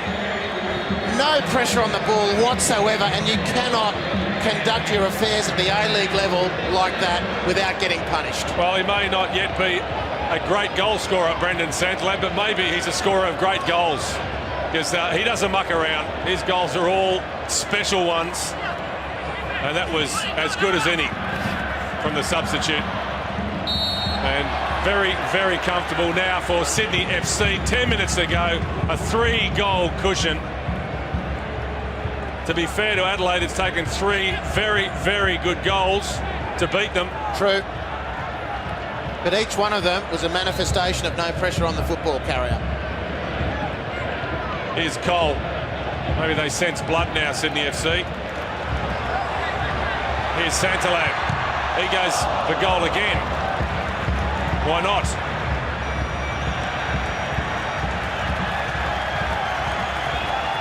No pressure on the ball whatsoever, and you cannot conduct your affairs at the A-League level like that without getting punished. Well, he may not yet be a great goal scorer, Brendan Santalab, but maybe he's a scorer of great goals, because he doesn't muck around. His goals are all special ones, and that was as good as any from the substitute. And very, very comfortable now for Sydney FC. 10 minutes to go, a 3-goal cushion. To be fair to Adelaide, it's taken 3 very, very good goals to beat them. True. But each one of them was a manifestation of no pressure on the football carrier. Here's Cole. Maybe they sense blood now, Sydney FC. Here's Santalab. He goes for goal again. Why not?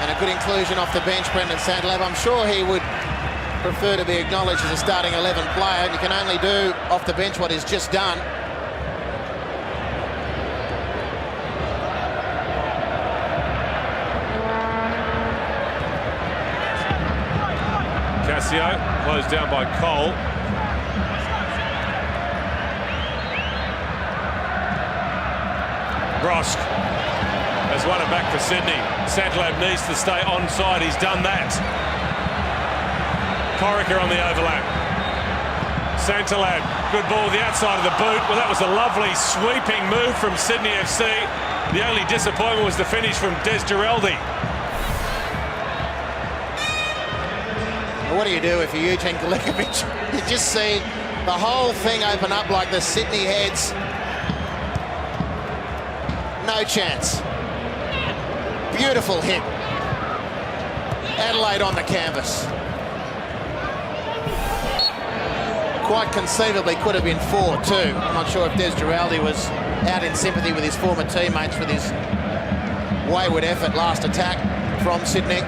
And a good inclusion off the bench, Brendan Santalab. I'm sure he would prefer to be acknowledged as a starting 11 player. You can only do off the bench what he's just done. Cassio, closed down by Cole. Brosk has won it back for Sydney. Santalab needs to stay onside. He's done that. Corica on the overlap. Santalab, good ball the outside of the boot. Well, that was a lovely sweeping move from Sydney FC. The only disappointment was the finish from Des Giraldi. What do you do if you're Eugene Galekovic? You just see the whole thing open up like the Sydney heads. No chance. Beautiful hit. Adelaide on the canvas. Quite conceivably could have been 4 too. I'm not sure if Des Giraldi was out in sympathy with his former teammates with his wayward effort last attack from Sydney.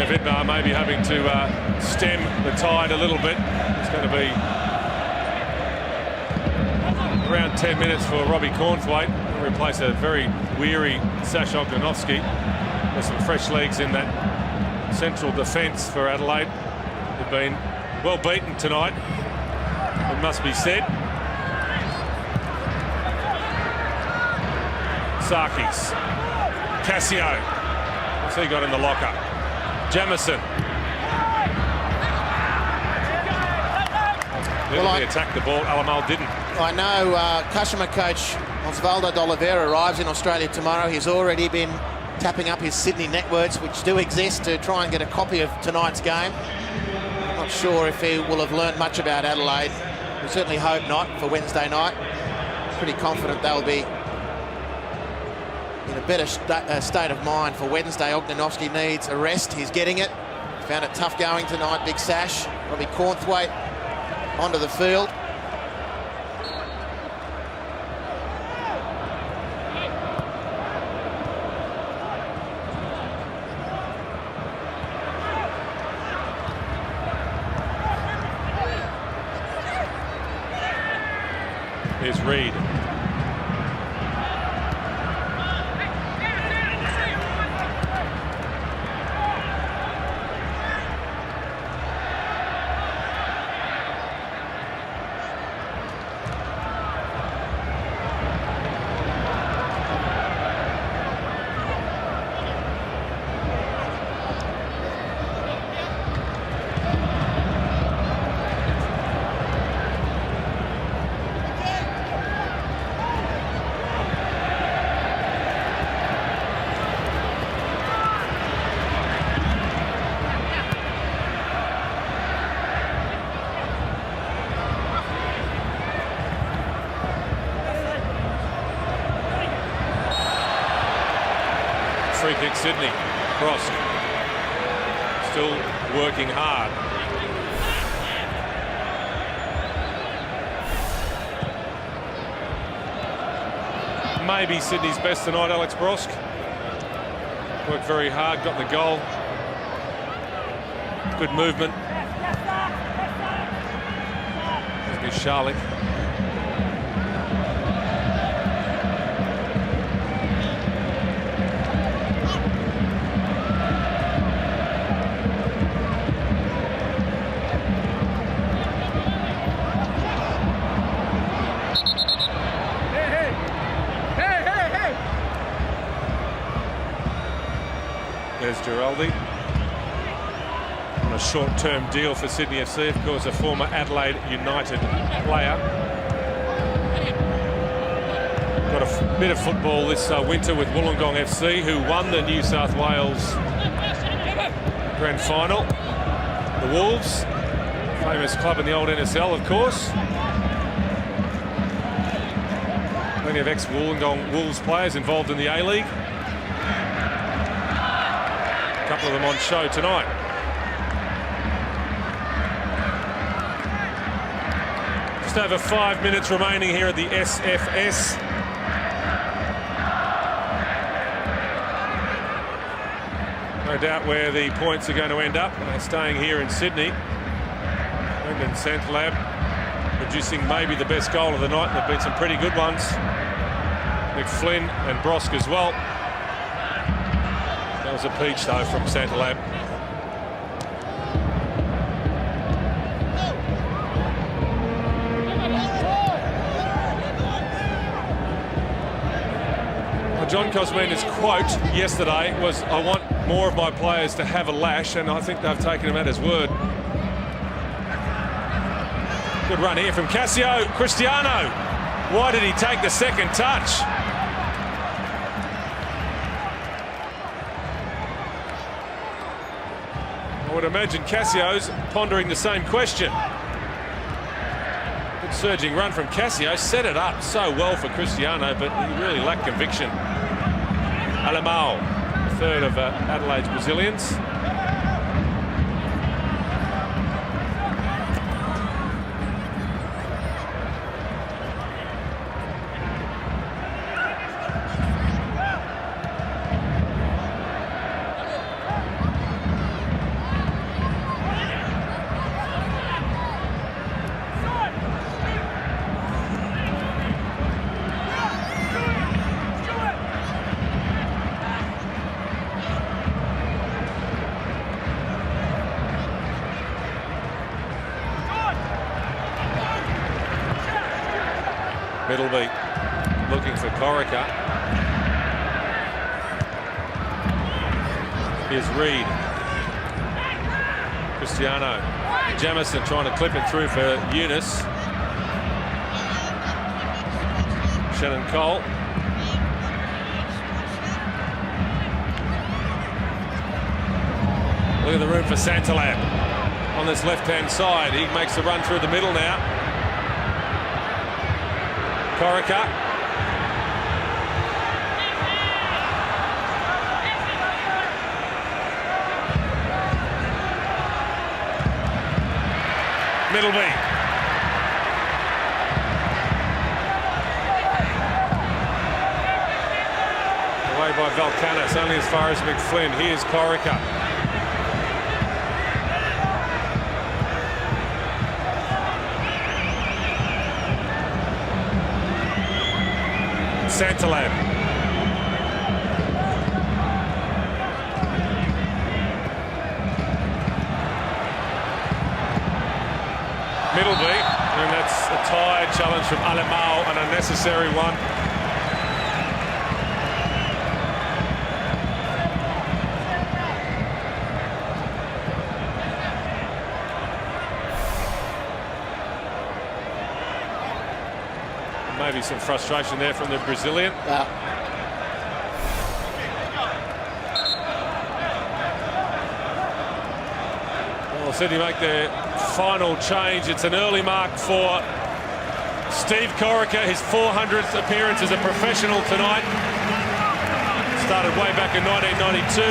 Vidmar maybe having to stem the tide a little bit. It's going to be around 10 minutes for Robbie Cornthwaite to replace a very weary Sash Ognenovski. There's some fresh legs in that central defence for Adelaide. They've been well beaten tonight, it must be said. Sarkis. Cassio. What's he got in the locker? Jamison. They attacked the ball. Alamal didn't. I know Kashima coach Osvaldo de Oliveira arrives in Australia tomorrow. He's already been tapping up his Sydney networks, which do exist, to try and get a copy of tonight's game. I'm not sure if he will have learned much about Adelaide. We certainly hope not for Wednesday night. Pretty confident they'll be in a better state of mind for Wednesday. Ognenovski needs a rest. He's getting it. Found it tough going tonight, Big Sash. Robbie Cornthwaite onto the field. Here's Reid. free kick, Sydney. Brosk still working hard. Maybe Sydney's best tonight, Alex Brosk. Worked very hard, got the goal. Good movement. There's Charlotte. There's Giraldi on a short-term deal for Sydney FC, of course, a former Adelaide United player. Got a bit of football this winter with Wollongong FC, who won the New South Wales Grand Final. The Wolves, famous club in the old NSL, of course. Plenty of ex-Wollongong Wolves players involved in the A-League. A couple of them on show tonight. Just over 5 minutes remaining here at the SFS. No doubt where the points are going to end up. They're staying here in Sydney. Brendan Santalab producing maybe the best goal of the night. There have been some pretty good ones. McFlynn and Brosk as well. That was a peach, though, from Santalab. Well, John Cosmina's quote yesterday was, "I want more of my players to have a lash," and I think they've taken him at his word. Good run here from Cassio. Cristiano. Why did he take the second touch? I would imagine Cassio's pondering the same question. Good surging run from Cassio, set it up so well for Cristiano, but he really lacked conviction. Alemão, the third of Adelaide's Brazilians. Middleby looking for Corica. Here's Reed. Cristiano. Jamison trying to clip it through for Eunice. Shannon Cole. Look at the room for Santalab on this left-hand side. He makes the run through the middle now. Corica. Middleby. Away by Valkanis, only as far as McFlynn. Here's Corica. Santalab. Middleby, and that's a tired challenge from Alemão, an unnecessary one. Maybe some frustration there from the Brazilian. Well, Sydney make their final change. It's an early mark for Steve Corica, his 400th appearance as a professional tonight. Started way back in 1992.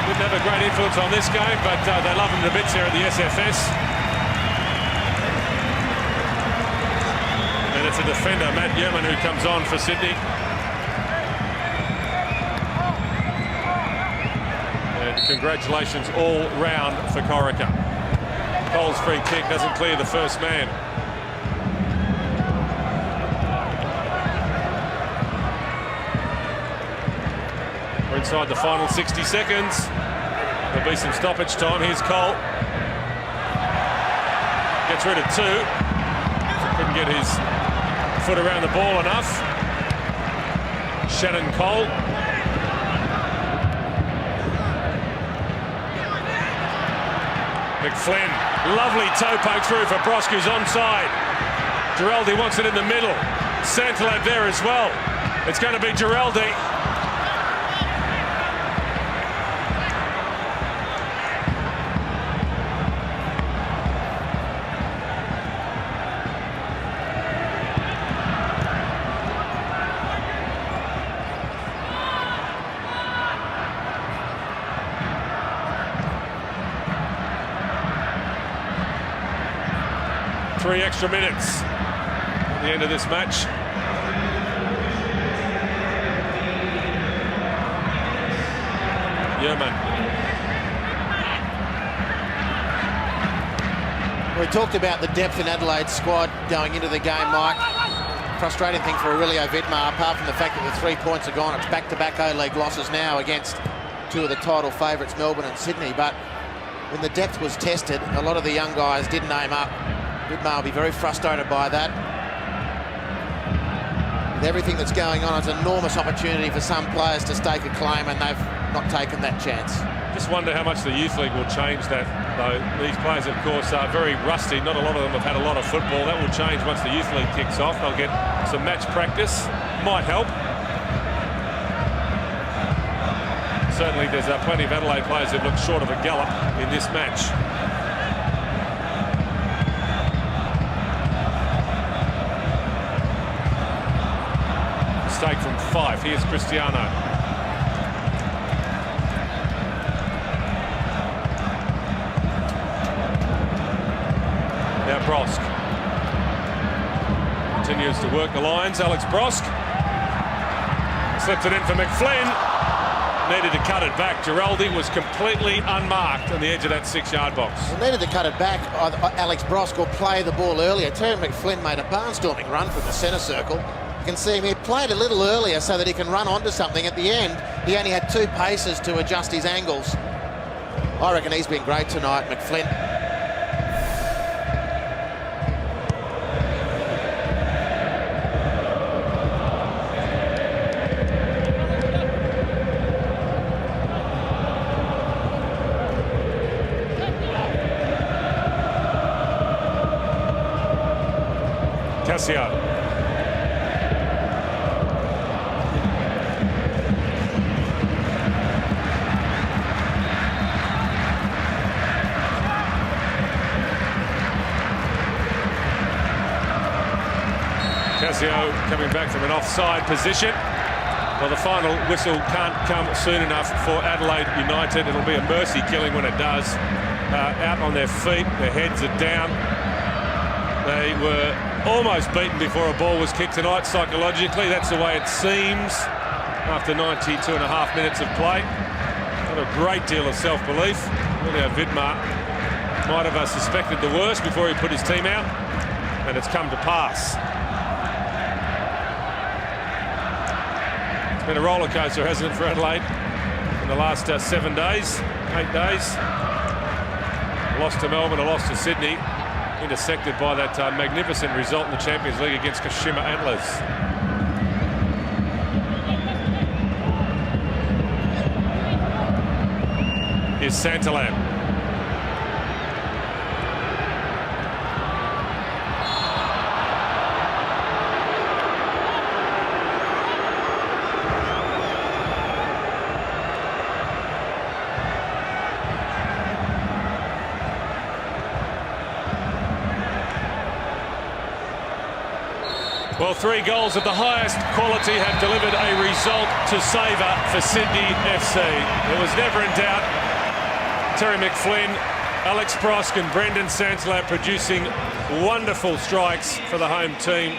Didn't have a great influence on this game, but they love him to bits here at the SFS. And it's a defender, Matt Yerman, who comes on for Sydney. And congratulations all round for Corica. Cole's free kick doesn't clear the first man. We're inside the final 60 seconds. There'll be some stoppage time. Here's Cole. Gets rid of two. Couldn't get his foot around the ball enough. Shannon Cole. McFlynn. Lovely toe poke through for Brosk, who's onside. Giraldi wants it in the middle. Santalab there as well. It's going to be Giraldi. Three extra minutes at the end of this match. Yerman. We talked about the depth in Adelaide's squad going into the game, Mike. Frustrating thing for Aurelio Vidmar, apart from the fact that the 3 points are gone. It's back-to-back A-League losses now against two of the title favourites, Melbourne and Sydney. But when the depth was tested, a lot of the young guys didn't aim up. Vidmar will be very frustrated by that. With everything that's going on, it's an enormous opportunity for some players to stake a claim, and they've not taken that chance. Just wonder how much the Youth League will change that, though. These players, of course, are very rusty. Not a lot of them have had a lot of football. That will change once the Youth League kicks off. They'll get some match practice. Might help. Certainly, there's plenty of Adelaide players who've looked short of a gallop in this match. Mistake from 5. Here's Cristiano. Now Brosk continues to work the lines. Alex Brosk slips it in for McFlynn. Needed to cut it back. Giraldi was completely unmarked on the edge of that 6-yard box. Well, needed to cut it back. Alex Brosk will play the ball earlier. Terry McFlynn made a barnstorming run from the centre circle. You can see him, he played a little earlier so that he can run onto something. At the end, he only had 2 paces to adjust his angles. I reckon he's been great tonight, McFlynn. Cassio. Cassio coming back from an offside position. Well, the final whistle can't come soon enough for Adelaide United. It'll be a mercy killing when it does. Out on their feet, their heads are down. They were almost beaten before a ball was kicked tonight psychologically. That's the way it seems after 92.5 minutes of play. Not a great deal of self-belief. Aurelio Vidmar might have suspected the worst before he put his team out, and it's come to pass. It's been a roller coaster, hasn't it, for Adelaide in the last 7 days, 8 days. A loss to Melbourne, a loss to Sydney, intersected by that magnificent result in the Champions League against Kashima Antlers. Here's Santalab. Well, 3 goals of the highest quality have delivered a result to savour for Sydney FC. It was never in doubt. Terry McFlynn, Alex Prosk and Brendan Santalab producing wonderful strikes for the home team.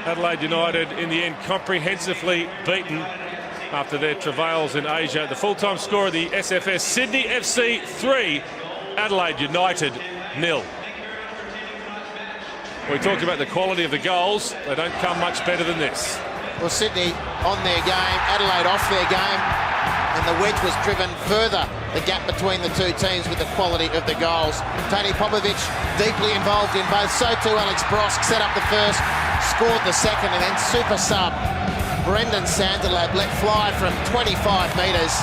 Adelaide United in the end comprehensively beaten after their travails in Asia. The full-time score of the SFS, Sydney FC 3, Adelaide United 0. We talked about the quality of the goals. They don't come much better than this. Well, Sydney on their game, Adelaide off their game, and the wedge was driven further, the gap between the two teams with the quality of the goals. Tony Popovic deeply involved in both. So too Alex Brosk set up the first, scored the second, and then super sub Brendan Santalab let fly from 25 metres.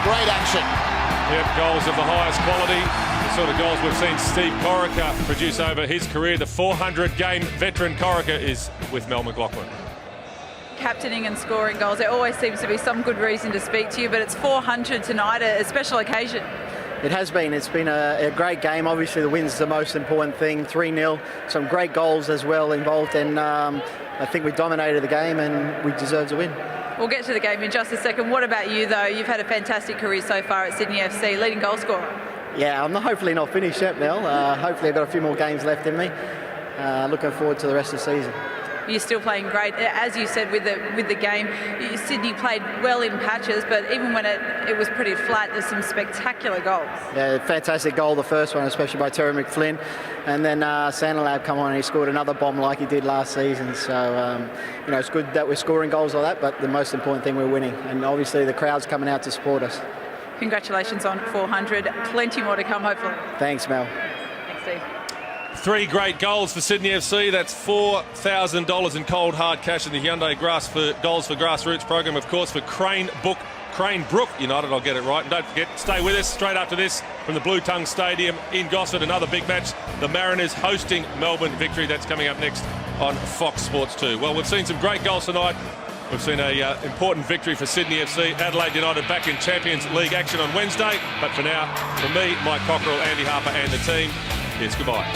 Great action. Yep, goals of the highest quality. The sort of goals we've seen Steve Corica produce over his career. The 400-game veteran Corica is with Mel McLaughlin. Captaining and scoring goals, there always seems to be some good reason to speak to you, but it's 400 tonight, a special occasion. It has been. It's been a great game. Obviously, the win's the most important thing. 3-0. Some great goals as well involved, and I think we dominated the game and we deserve to win. We'll get to the game in just a second. What about you, though? You've had a fantastic career so far at Sydney FC, leading goal scorer. Yeah, I'm hopefully not finished yet, Mel. Hopefully I've got a few more games left in me. Looking forward to the rest of the season. You're still playing great. As you said with the game, Sydney played well in patches, but even when it was pretty flat, there's some spectacular goals. Yeah, fantastic goal, the first one, especially by Terry McFlynn. And then Santalab come on and he scored another bomb like he did last season. So, it's good that we're scoring goals like that, but the most important thing, we're winning. And obviously the crowd's coming out to support us. Congratulations on 400. Plenty more to come, hopefully. Thanks, Mel. Thanks, Steve. 3 great goals for Sydney FC. That's $4,000 in cold hard cash in the Hyundai Goals for Grassroots program, of course, for Cranebrook United. I'll get it right. And don't forget, stay with us straight after this from the Blue Tongue Stadium in Gosford. Another big match. The Mariners hosting Melbourne Victory. That's coming up next on Fox Sports 2. Well, we've seen some great goals tonight. We've seen an important victory for Sydney FC. Adelaide United back in Champions League action on Wednesday. But for now, from me, Mike Cockerell, Andy Harper and the team, it's goodbye.